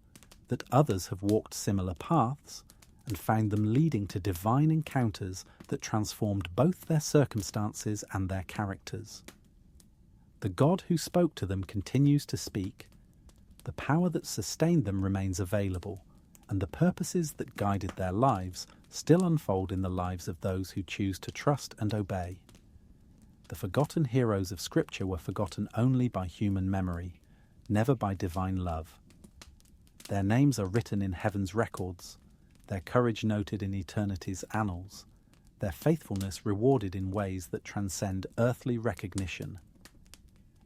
that others have walked similar paths and found them leading to divine encounters that transformed both their circumstances and their characters. The God who spoke to them continues to speak. The power that sustained them remains available, and the purposes that guided their lives still unfold in the lives of those who choose to trust and obey. The forgotten heroes of Scripture were forgotten only by human memory, never by divine love. Their names are written in heaven's records, their courage noted in eternity's annals, their faithfulness rewarded in ways that transcend earthly recognition.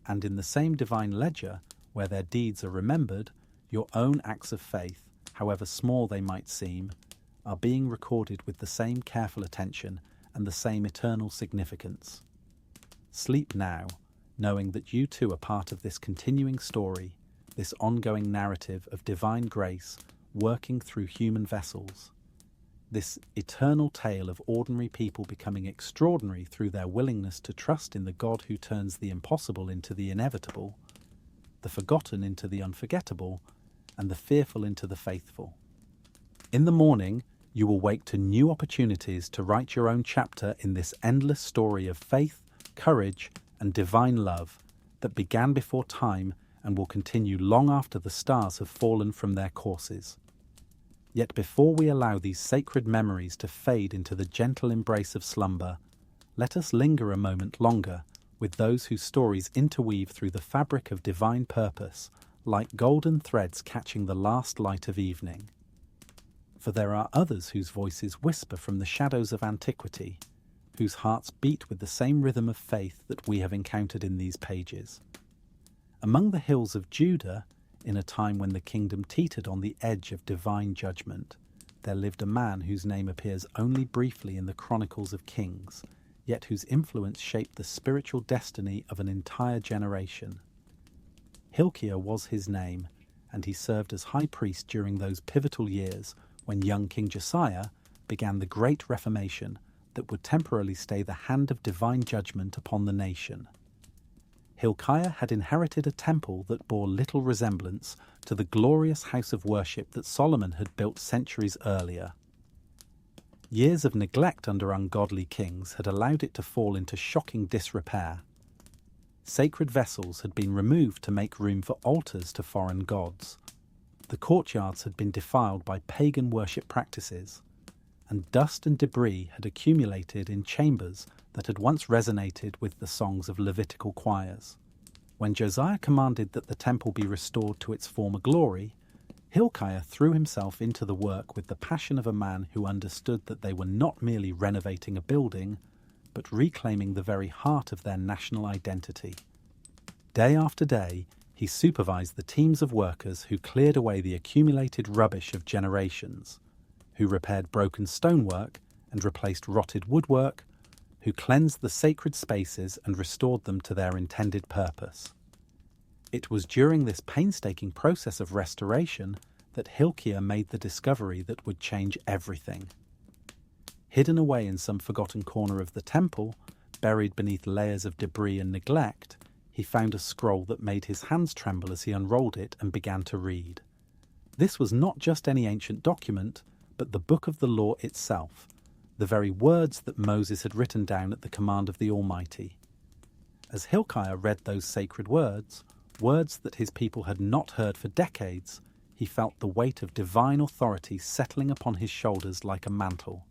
And in the same divine ledger, where their deeds are remembered, your own acts of faith, however small they might seem, are being recorded with the same careful attention and the same eternal significance. Sleep now, knowing that you too are part of this continuing story, this ongoing narrative of divine grace working through human vessels, this eternal tale of ordinary people becoming extraordinary through their willingness to trust in the God who turns the impossible into the inevitable, the forgotten into the unforgettable, and the fearful into the faithful. In the morning, you will wake to new opportunities to write your own chapter in this endless story of faith, courage, and divine love that began before time and will continue long after the stars have fallen from their courses. Yet before we allow these sacred memories to fade into the gentle embrace of slumber, let us linger a moment longer with those whose stories interweave through the fabric of divine purpose, like golden threads catching the last light of evening. For there are others whose voices whisper from the shadows of antiquity, whose hearts beat with the same rhythm of faith that we have encountered in these pages. Among the hills of Judah, in a time when the kingdom teetered on the edge of divine judgment, there lived a man whose name appears only briefly in the Chronicles of Kings, yet whose influence shaped the spiritual destiny of an entire generation. Hilkiah was his name, and he served as high priest during those pivotal years when young King Josiah began the great reformation that would temporarily stay the hand of divine judgment upon the nation. Hilkiah had inherited a temple that bore little resemblance to the glorious house of worship that Solomon had built centuries earlier. Years of neglect under ungodly kings had allowed it to fall into shocking disrepair. Sacred vessels had been removed to make room for altars to foreign gods. The courtyards had been defiled by pagan worship practices, and dust and debris had accumulated in chambers that had once resonated with the songs of Levitical choirs. When Josiah commanded that the temple be restored to its former glory, Hilkiah threw himself into the work with the passion of a man who understood that they were not merely renovating a building, but reclaiming the very heart of their national identity. Day after day, he supervised the teams of workers who cleared away the accumulated rubbish of generations, who repaired broken stonework and replaced rotted woodwork, who cleansed the sacred spaces and restored them to their intended purpose. It was during this painstaking process of restoration that Hilkiah made the discovery that would change everything. Hidden away in some forgotten corner of the temple, buried beneath layers of debris and neglect, he found a scroll that made his hands tremble as he unrolled it and began to read. This was not just any ancient document, but the book of the law itself, the very words that Moses had written down at the command of the Almighty. As Hilkiah read those sacred words that his people had not heard for decades, he felt the weight of divine authority settling upon his shoulders like a mantle.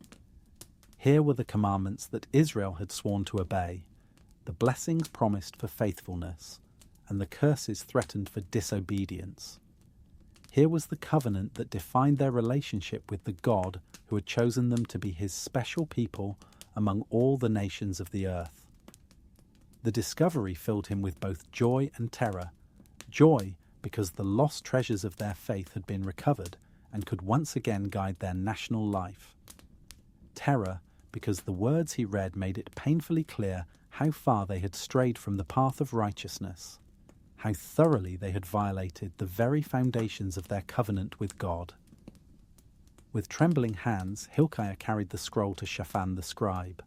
Here were the commandments that Israel had sworn to obey, the blessings promised for faithfulness, and the curses threatened for disobedience. Here was the covenant that defined their relationship with the God who had chosen them to be his special people among all the nations of the earth. The discovery filled him with both joy and terror. Joy because the lost treasures of their faith had been recovered and could once again guide their national life. Terror because the words he read made it painfully clear how far they had strayed from the path of righteousness, how thoroughly they had violated the very foundations of their covenant with God. With trembling hands, Hilkiah carried the scroll to Shaphan the scribe,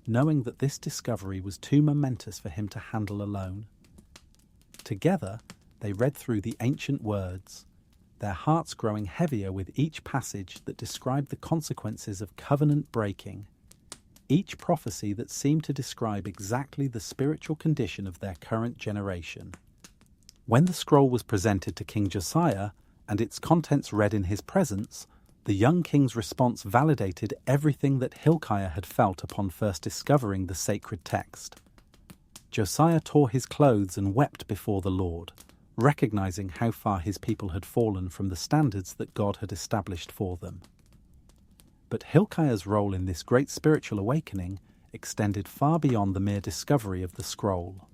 knowing that this discovery was too momentous for him to handle alone. Together, they read through the ancient words, their hearts growing heavier with each passage that described the consequences of covenant breaking, each prophecy that seemed to describe exactly the spiritual condition of their current generation. When the scroll was presented to King Josiah and its contents read in his presence, the young king's response validated everything that Hilkiah had felt upon first discovering the sacred text. Josiah tore his clothes and wept before the Lord, recognizing how far his people had fallen from the standards that God had established for them. But Hilkiah's role in this great spiritual awakening extended far beyond the mere discovery of the scroll.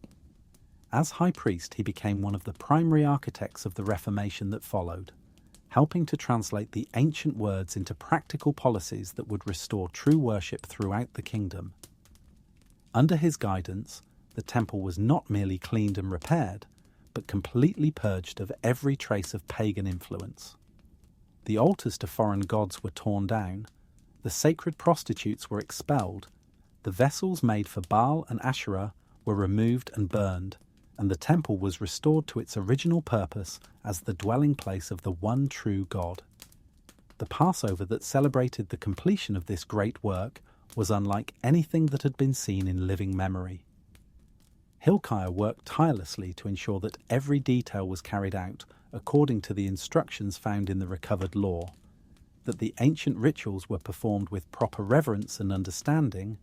As high priest, he became one of the primary architects of the Reformation that followed, helping to translate the ancient words into practical policies that would restore true worship throughout the kingdom. Under his guidance, the temple was not merely cleaned and repaired, but completely purged of every trace of pagan influence. The altars to foreign gods were torn down, the sacred prostitutes were expelled, the vessels made for Baal and Asherah were removed and burned, and the temple was restored to its original purpose as the dwelling place of the one true God. The Passover that celebrated the completion of this great work was unlike anything that had been seen in living memory. Hilkiah worked tirelessly to ensure that every detail was carried out according to the instructions found in the recovered law, that the ancient rituals were performed with proper reverence and understanding,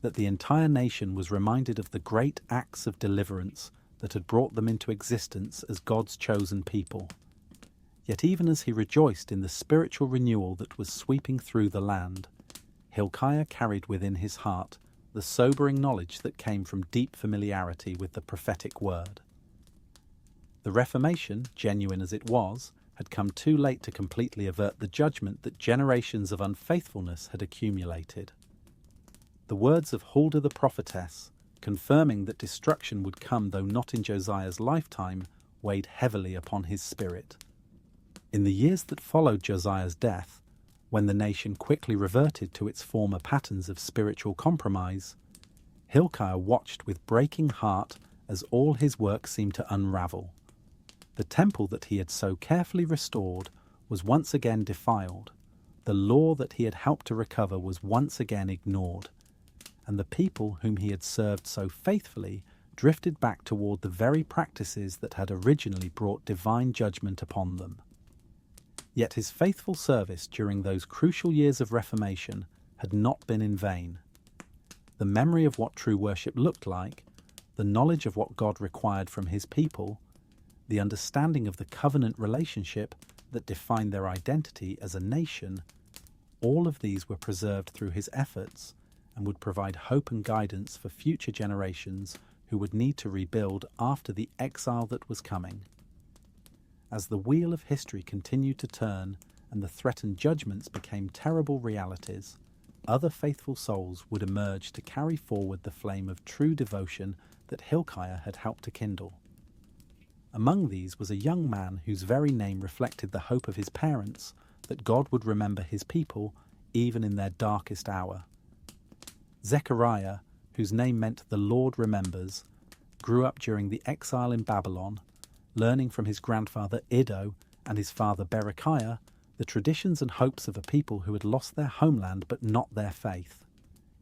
that the entire nation was reminded of the great acts of deliverance that had brought them into existence as God's chosen people. Yet even as he rejoiced in the spiritual renewal that was sweeping through the land, Hilkiah carried within his heart the sobering knowledge that came from deep familiarity with the prophetic word. The Reformation, genuine as it was, had come too late to completely avert the judgment that generations of unfaithfulness had accumulated. The words of Huldah the prophetess, confirming that destruction would come though not in Josiah's lifetime, weighed heavily upon his spirit. In the years that followed Josiah's death, when the nation quickly reverted to its former patterns of spiritual compromise, Hilkiah watched with breaking heart as all his work seemed to unravel. The temple that he had so carefully restored was once again defiled, the law that he had helped to recover was once again ignored, and the people whom he had served so faithfully drifted back toward the very practices that had originally brought divine judgment upon them. Yet his faithful service during those crucial years of Reformation had not been in vain. The memory of what true worship looked like, the knowledge of what God required from his people, the understanding of the covenant relationship, that defined their identity as a nation, all of these were preserved through his efforts and would provide hope and guidance for future generations who would need to rebuild after the exile that was coming. As the wheel of history continued to turn and the threatened judgments became terrible realities, other faithful souls would emerge to carry forward the flame of true devotion that Hilkiah had helped to kindle. Among these was a young man whose very name reflected the hope of his parents that God would remember his people even in their darkest hour. Zechariah, whose name meant the Lord remembers, grew up during the exile in Babylon, learning from his grandfather Iddo and his father Berechiah the traditions and hopes of a people who had lost their homeland but not their faith.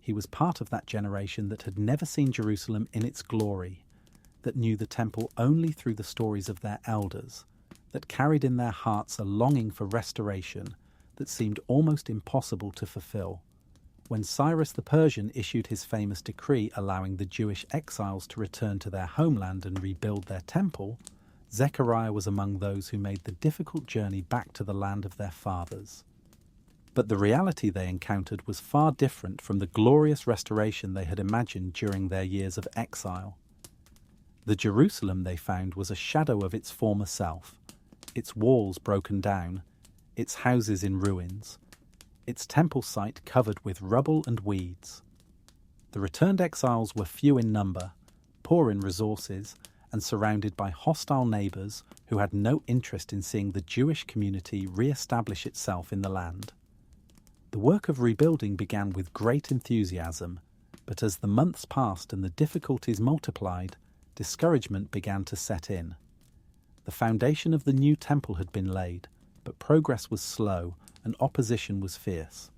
He was part of that generation that had never seen Jerusalem in its glory, that knew the temple only through the stories of their elders, that carried in their hearts a longing for restoration that seemed almost impossible to fulfill. When Cyrus the Persian issued his famous decree allowing the Jewish exiles to return to their homeland and rebuild their temple, Zechariah was among those who made the difficult journey back to the land of their fathers. But the reality they encountered was far different from the glorious restoration they had imagined during their years of exile. The Jerusalem they found was a shadow of its former self, its walls broken down, its houses in ruins, its temple site covered with rubble and weeds. The returned exiles were few in number, poor in resources, and surrounded by hostile neighbours who had no interest in seeing the Jewish community re-establish itself in the land. The work of rebuilding began with great enthusiasm, but as the months passed and the difficulties multiplied, discouragement began to set in. The foundation of the new temple had been laid, but progress was slow and opposition was fierce.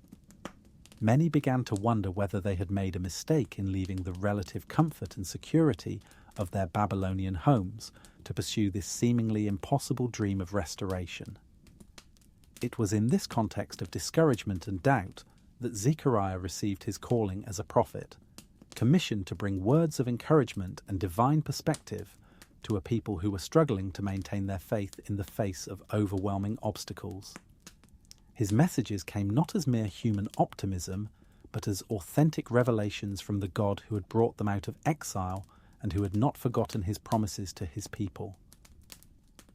Many began to wonder whether they had made a mistake in leaving the relative comfort and security of their Babylonian homes to pursue this seemingly impossible dream of restoration. It was in this context of discouragement and doubt that Zechariah received his calling as a prophet, commissioned to bring words of encouragement and divine perspective to a people who were struggling to maintain their faith in the face of overwhelming obstacles. His messages came not as mere human optimism, but as authentic revelations from the God who had brought them out of exile and who had not forgotten his promises to his people.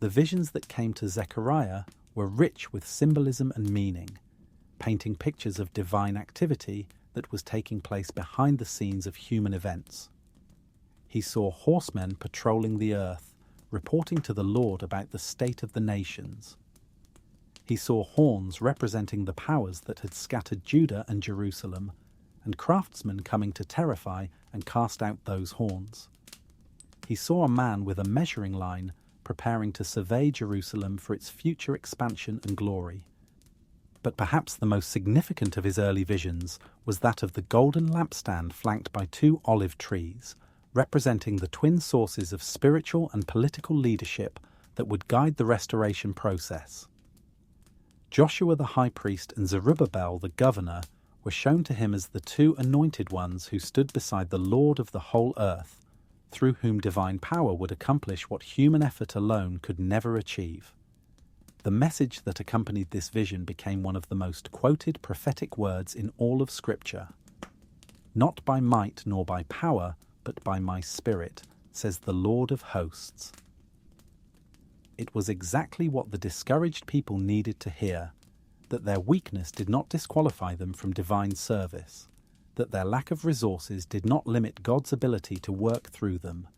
The visions that came to Zechariah were rich with symbolism and meaning, painting pictures of divine activity that was taking place behind the scenes of human events. He saw horsemen patrolling the earth, reporting to the Lord about the state of the nations. He saw horns representing the powers that had scattered Judah and Jerusalem, and craftsmen coming to terrify and cast out those horns. He saw a man with a measuring line preparing to survey Jerusalem for its future expansion and glory. But perhaps the most significant of his early visions was that of the golden lampstand flanked by 2 olive trees, representing the twin sources of spiritual and political leadership that would guide the restoration process. Joshua the high priest and Zerubbabel the governor were shown to him as the 2 anointed ones who stood beside the Lord of the whole earth, through whom divine power would accomplish what human effort alone could never achieve. The message that accompanied this vision became one of the most quoted prophetic words in all of Scripture. "Not by might nor by power, but by my Spirit, says the Lord of hosts." It was exactly what the discouraged people needed to hear, that their weakness did not disqualify them from divine service, that their lack of resources did not limit God's ability to work through them,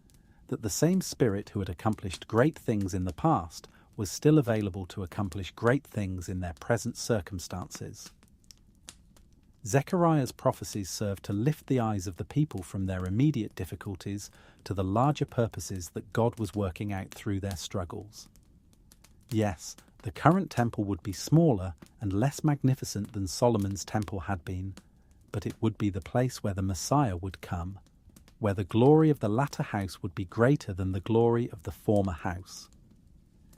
that the same Spirit who had accomplished great things in the past was still available to accomplish great things in their present circumstances. Zechariah's prophecies served to lift the eyes of the people from their immediate difficulties to the larger purposes that God was working out through their struggles. Yes, the current temple would be smaller and less magnificent than Solomon's temple had been, but it would be the place where the Messiah would come, where the glory of the latter house would be greater than the glory of the former house.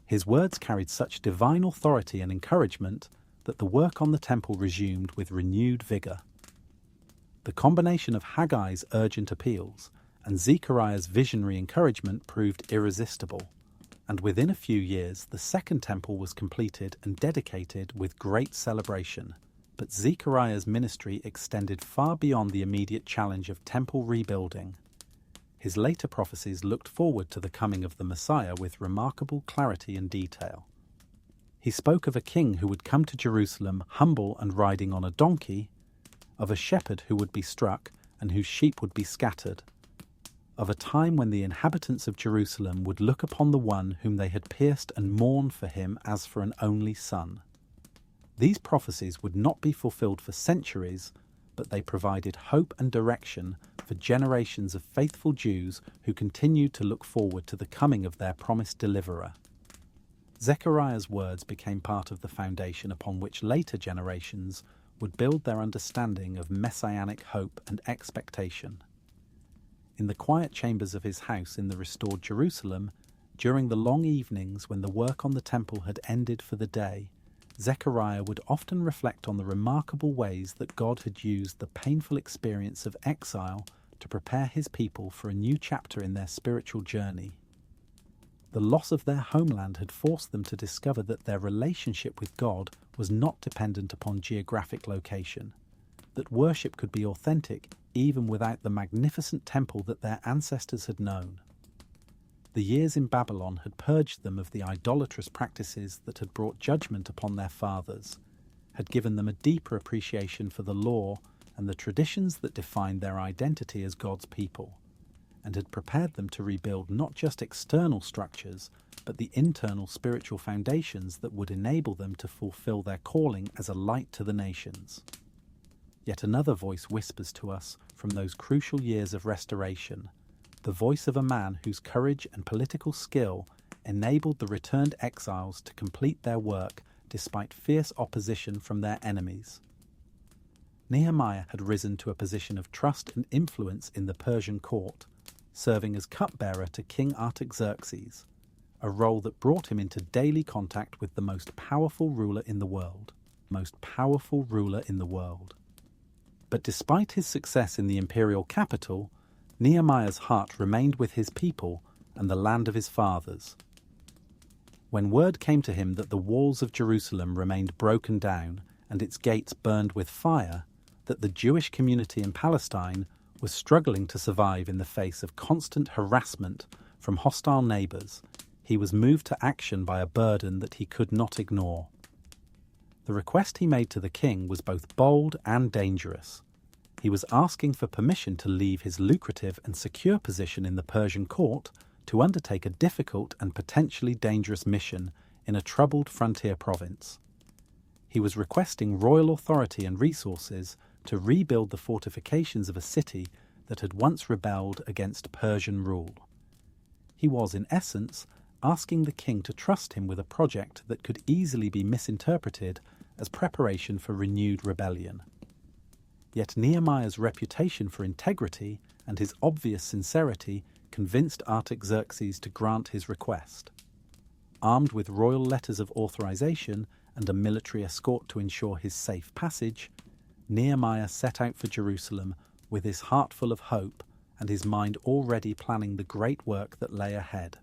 His words carried such divine authority and encouragement that the work on the temple resumed with renewed vigour. The combination of Haggai's urgent appeals and Zechariah's visionary encouragement proved irresistible, And within a few years, the second temple was completed and dedicated with great celebration. But Zechariah's ministry extended far beyond the immediate challenge of temple rebuilding. His later prophecies looked forward to the coming of the Messiah with remarkable clarity and detail. He spoke of a king who would come to Jerusalem humble and riding on a donkey, of a shepherd who would be struck and whose sheep would be scattered, of a time when the inhabitants of Jerusalem would look upon the one whom they had pierced and mourn for him as for an only son. These prophecies would not be fulfilled for centuries, but they provided hope and direction for generations of faithful Jews who continued to look forward to the coming of their promised deliverer. Zechariah's words became part of the foundation upon which later generations would build their understanding of messianic hope and expectation. In the quiet chambers of his house in the restored Jerusalem, during the long evenings when the work on the temple had ended for the day, Zechariah would often reflect on the remarkable ways that God had used the painful experience of exile to prepare his people for a new chapter in their spiritual journey. The loss of their homeland had forced them to discover that their relationship with God was not dependent upon geographic location, that worship could be authentic even without the magnificent temple that their ancestors had known. The years in Babylon had purged them of the idolatrous practices that had brought judgment upon their fathers, had given them a deeper appreciation for the law and the traditions that defined their identity as God's people, and had prepared them to rebuild not just external structures, but the internal spiritual foundations that would enable them to fulfill their calling as a light to the nations. Yet another voice whispers to us from those crucial years of restoration, the voice of a man whose courage and political skill enabled the returned exiles to complete their work despite fierce opposition from their enemies. Nehemiah had risen to a position of trust and influence in the Persian court, serving as cupbearer to King Artaxerxes, a role that brought him into daily contact with the most powerful ruler in the world. But despite his success in the imperial capital, Nehemiah's heart remained with his people and the land of his fathers. When word came to him that the walls of Jerusalem remained broken down and its gates burned with fire, that the Jewish community in Palestine was struggling to survive in the face of constant harassment from hostile neighbours, he was moved to action by a burden that he could not ignore. The request he made to the king was both bold and dangerous. He was asking for permission to leave his lucrative and secure position in the Persian court to undertake a difficult and potentially dangerous mission in a troubled frontier province. He was requesting royal authority and resources to rebuild the fortifications of a city that had once rebelled against Persian rule. He was, in essence, asking the king to trust him with a project that could easily be misinterpreted as preparation for renewed rebellion. Yet Nehemiah's reputation for integrity and his obvious sincerity convinced Artaxerxes to grant his request. Armed with royal letters of authorization and a military escort to ensure his safe passage, Nehemiah set out for Jerusalem with his heart full of hope and his mind already planning the great work that lay ahead.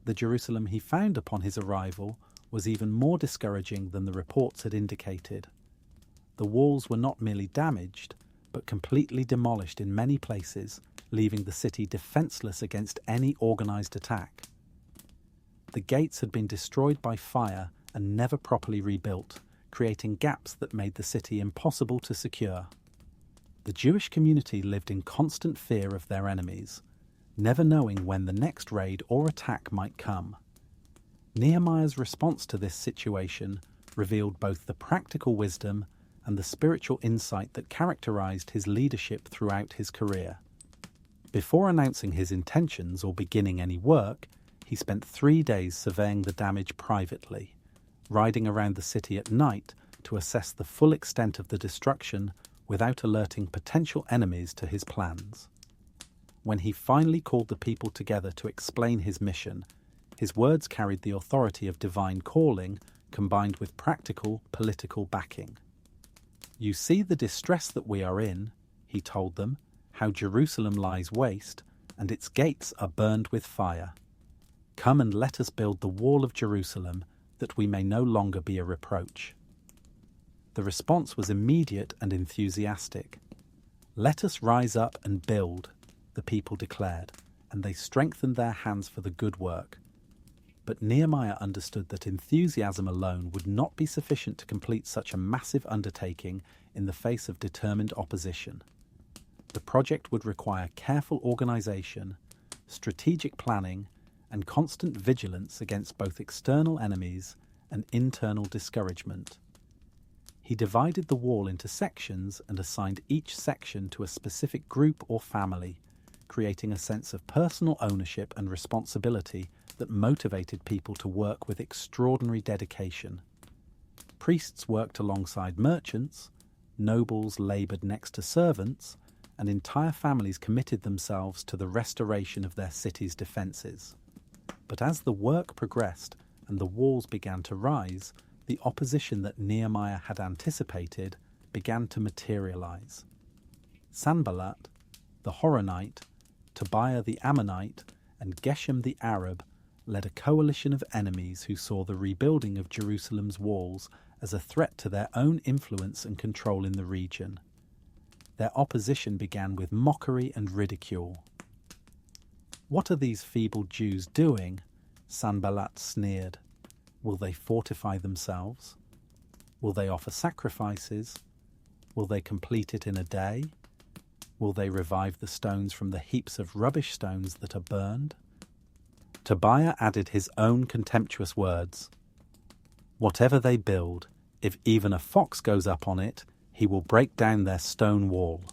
The Jerusalem he found upon his arrival was even more discouraging than the reports had indicated. The walls were not merely damaged, but completely demolished in many places, leaving the city defenseless against any organized attack. The gates had been destroyed by fire and never properly rebuilt, creating gaps that made the city impossible to secure. The Jewish community lived in constant fear of their enemies, never knowing when the next raid or attack might come. Nehemiah's response to this situation revealed both the practical wisdom and the spiritual insight that characterized his leadership throughout his career. Before announcing his intentions or beginning any work, he spent 3 days surveying the damage privately, riding around the city at night to assess the full extent of the destruction without alerting potential enemies to his plans. When he finally called the people together to explain his mission, his words carried the authority of divine calling combined with practical political backing. "You see the distress that we are in," he told them, "how Jerusalem lies waste, and its gates are burned with fire. "Come and let us build the wall of Jerusalem, that we may no longer be a reproach." The response was immediate and enthusiastic. "Let us rise up and build," the people declared, and they strengthened their hands for the good work. But Nehemiah understood that enthusiasm alone would not be sufficient to complete such a massive undertaking in the face of determined opposition. The project would require careful organization, strategic planning, and constant vigilance against both external enemies and internal discouragement. He divided the wall into sections and assigned each section to a specific group or family, creating a sense of personal ownership and responsibility that motivated people to work with extraordinary dedication. Priests worked alongside merchants, nobles laboured next to servants, and entire families committed themselves to the restoration of their city's defences. But as the work progressed and the walls began to rise, the opposition that Nehemiah had anticipated began to materialise. Sanballat, the Horonite, Tobiah the Ammonite, and Geshem the Arab led a coalition of enemies who saw the rebuilding of Jerusalem's walls as a threat to their own influence and control in the region. Their opposition began with mockery and ridicule. "What are these feeble Jews doing?" Sanballat sneered. "Will they fortify themselves? Will they offer sacrifices? Will they complete it in a day? Will they revive the stones from the heaps of rubbish stones that are burned?" Tobiah added his own contemptuous words. "Whatever they build, if even a fox goes up on it, he will break down their stone wall."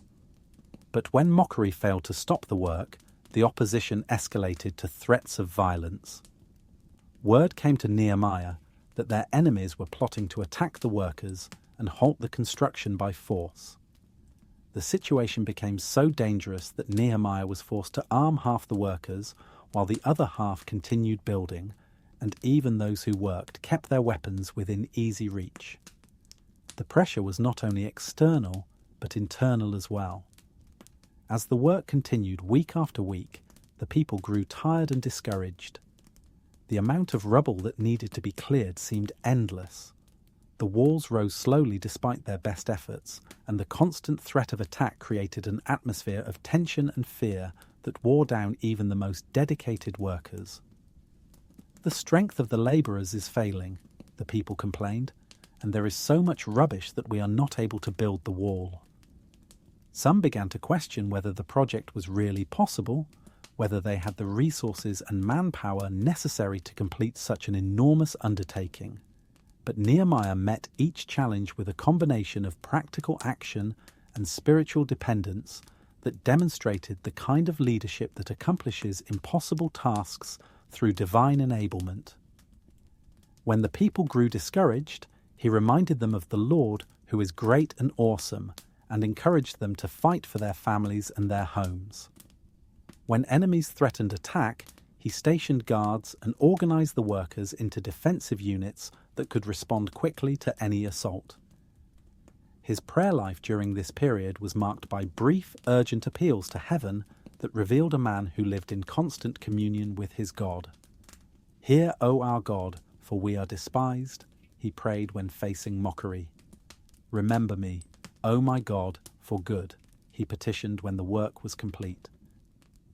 But when mockery failed to stop the work, the opposition escalated to threats of violence. Word came to Nehemiah that their enemies were plotting to attack the workers and halt the construction by force. The situation became so dangerous that Nehemiah was forced to arm half the workers while the other half continued building, and even those who worked kept their weapons within easy reach. The pressure was not only external, but internal as well. As the work continued week after week, the people grew tired and discouraged. The amount of rubble that needed to be cleared seemed endless. The walls rose slowly despite their best efforts, and the constant threat of attack created an atmosphere of tension and fear that wore down even the most dedicated workers. "The strength of the labourers is failing," the people complained, "and there is so much rubbish that we are not able to build the wall." Some began to question whether the project was really possible, whether they had the resources and manpower necessary to complete such an enormous undertaking. But Nehemiah met each challenge with a combination of practical action and spiritual dependence that demonstrated the kind of leadership that accomplishes impossible tasks through divine enablement. When the people grew discouraged, he reminded them of the Lord, who is great and awesome, and encouraged them to fight for their families and their homes. When enemies threatened attack, he stationed guards and organized the workers into defensive units that could respond quickly to any assault. His prayer life during this period was marked by brief, urgent appeals to heaven that revealed a man who lived in constant communion with his God. "Hear, O our God, for we are despised," he prayed when facing mockery. "Remember me, O my God, for good," he petitioned when the work was complete.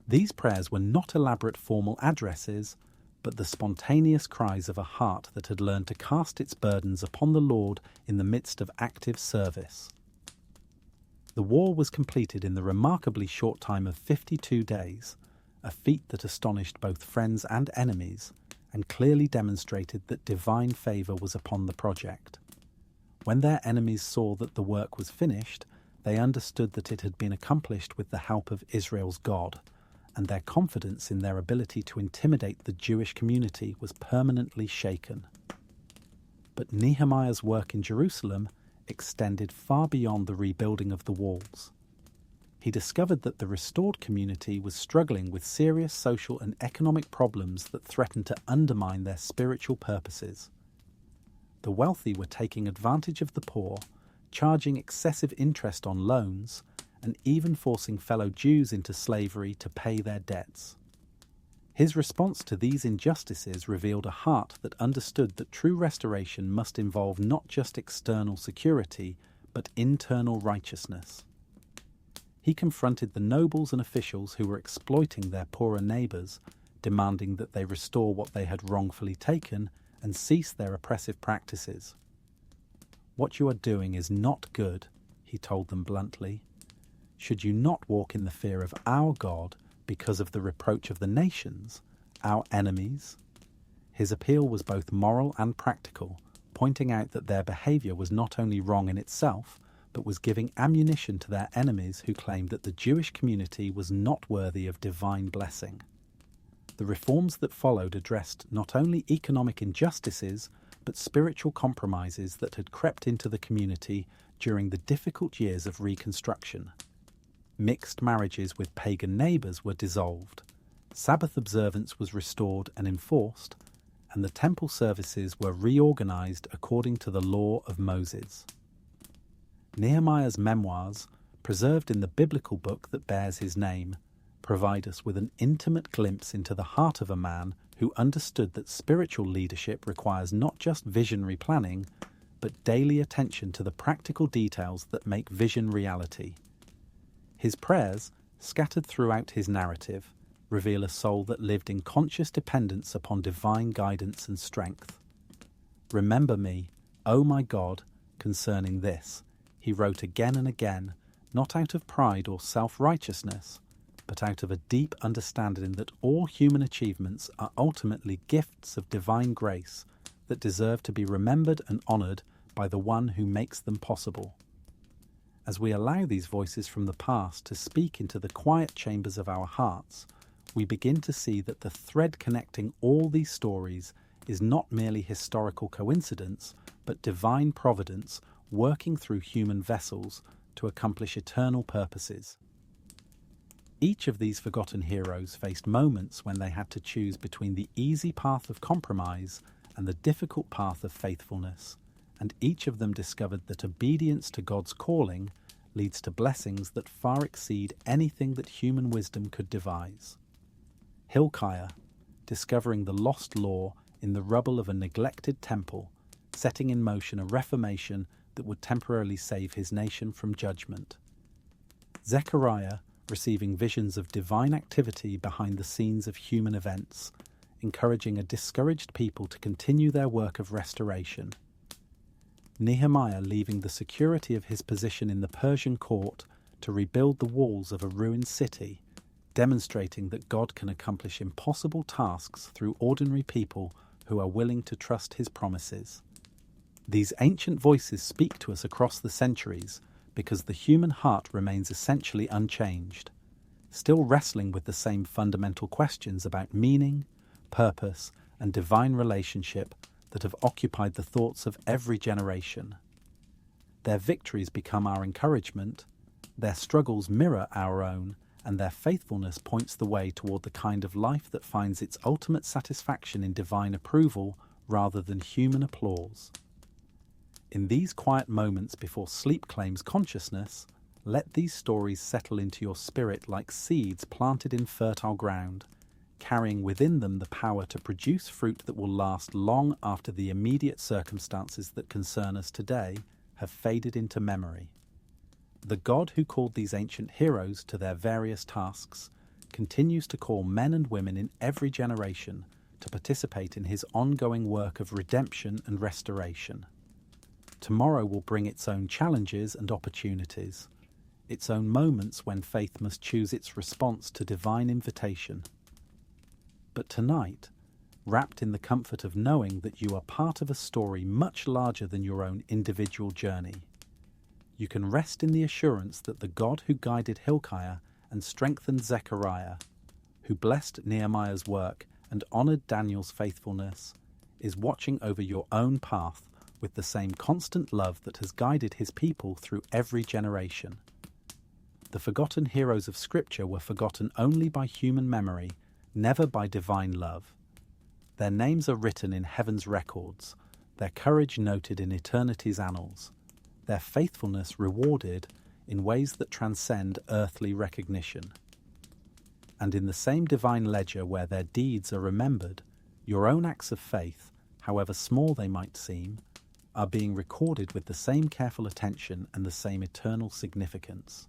These prayers were not elaborate formal addresses, but the spontaneous cries of a heart that had learned to cast its burdens upon the Lord in the midst of active service. The wall was completed in the remarkably short time of 52 days, a feat that astonished both friends and enemies, and clearly demonstrated that divine favour was upon the project. When their enemies saw that the work was finished, they understood that it had been accomplished with the help of Israel's God, and their confidence in their ability to intimidate the Jewish community was permanently shaken. But Nehemiah's work in Jerusalem extended far beyond the rebuilding of the walls. He discovered that the restored community was struggling with serious social and economic problems that threatened to undermine their spiritual purposes. The wealthy were taking advantage of the poor, charging excessive interest on loans, and even forcing fellow Jews into slavery to pay their debts. His response to these injustices revealed a heart that understood that true restoration must involve not just external security, but internal righteousness. He confronted the nobles and officials who were exploiting their poorer neighbours, demanding that they restore what they had wrongfully taken and cease their oppressive practices. "What you are doing is not good," he told them bluntly. "Should you not walk in the fear of our God because of the reproach of the nations, our enemies?" His appeal was both moral and practical, pointing out that their behaviour was not only wrong in itself, but was giving ammunition to their enemies who claimed that the Jewish community was not worthy of divine blessing. The reforms that followed addressed not only economic injustices, but spiritual compromises that had crept into the community during the difficult years of Reconstruction. Mixed marriages with pagan neighbours were dissolved, Sabbath observance was restored and enforced, and the temple services were reorganised according to the law of Moses. Nehemiah's memoirs, preserved in the biblical book that bears his name, provide us with an intimate glimpse into the heart of a man who understood that spiritual leadership requires not just visionary planning, but daily attention to the practical details that make vision reality. His prayers, scattered throughout his narrative, reveal a soul that lived in conscious dependence upon divine guidance and strength. "Remember me, O my God, concerning this," he wrote again and again, not out of pride or self-righteousness, but out of a deep understanding that all human achievements are ultimately gifts of divine grace that deserve to be remembered and honoured by the one who makes them possible. As we allow these voices from the past to speak into the quiet chambers of our hearts, we begin to see that the thread connecting all these stories is not merely historical coincidence, but divine providence working through human vessels to accomplish eternal purposes. Each of these forgotten heroes faced moments when they had to choose between the easy path of compromise and the difficult path of faithfulness, and each of them discovered that obedience to God's calling leads to blessings that far exceed anything that human wisdom could devise. Hilkiah, discovering the lost law in the rubble of a neglected temple, setting in motion a reformation that would temporarily save his nation from judgment. Zechariah, receiving visions of divine activity behind the scenes of human events, encouraging a discouraged people to continue their work of restoration. Nehemiah leaving the security of his position in the Persian court to rebuild the walls of a ruined city, demonstrating that God can accomplish impossible tasks through ordinary people who are willing to trust his promises. These ancient voices speak to us across the centuries because the human heart remains essentially unchanged, still wrestling with the same fundamental questions about meaning, purpose, and divine relationship that have occupied the thoughts of every generation. Their victories become our encouragement, their struggles mirror our own, and their faithfulness points the way toward the kind of life that finds its ultimate satisfaction in divine approval rather than human applause. In these quiet moments before sleep claims consciousness, let these stories settle into your spirit like seeds planted in fertile ground, carrying within them the power to produce fruit that will last long after the immediate circumstances that concern us today have faded into memory. The God who called these ancient heroes to their various tasks continues to call men and women in every generation to participate in his ongoing work of redemption and restoration. Tomorrow will bring its own challenges and opportunities, its own moments when faith must choose its response to divine invitation. But tonight, wrapped in the comfort of knowing that you are part of a story much larger than your own individual journey, you can rest in the assurance that the God who guided Hilkiah and strengthened Zechariah, who blessed Nehemiah's work and honoured Daniel's faithfulness, is watching over your own path with the same constant love that has guided his people through every generation. The forgotten heroes of Scripture were forgotten only by human memory, never by divine love. Their names are written in heaven's records, their courage noted in eternity's annals, their faithfulness rewarded in ways that transcend earthly recognition. and in the same divine ledger where their deeds are remembered, your own acts of faith, however small they might seem, are being recorded with the same careful attention and the same eternal significance.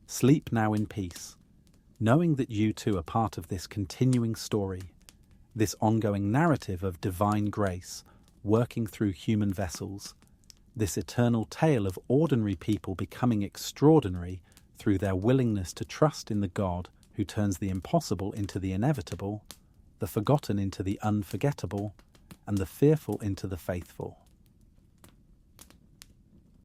Sleep now in peace, knowing that you too are part of this continuing story, this ongoing narrative of divine grace working through human vessels, this eternal tale of ordinary people becoming extraordinary through their willingness to trust in the God who turns the impossible into the inevitable, the forgotten into the unforgettable, and the fearful into the faithful.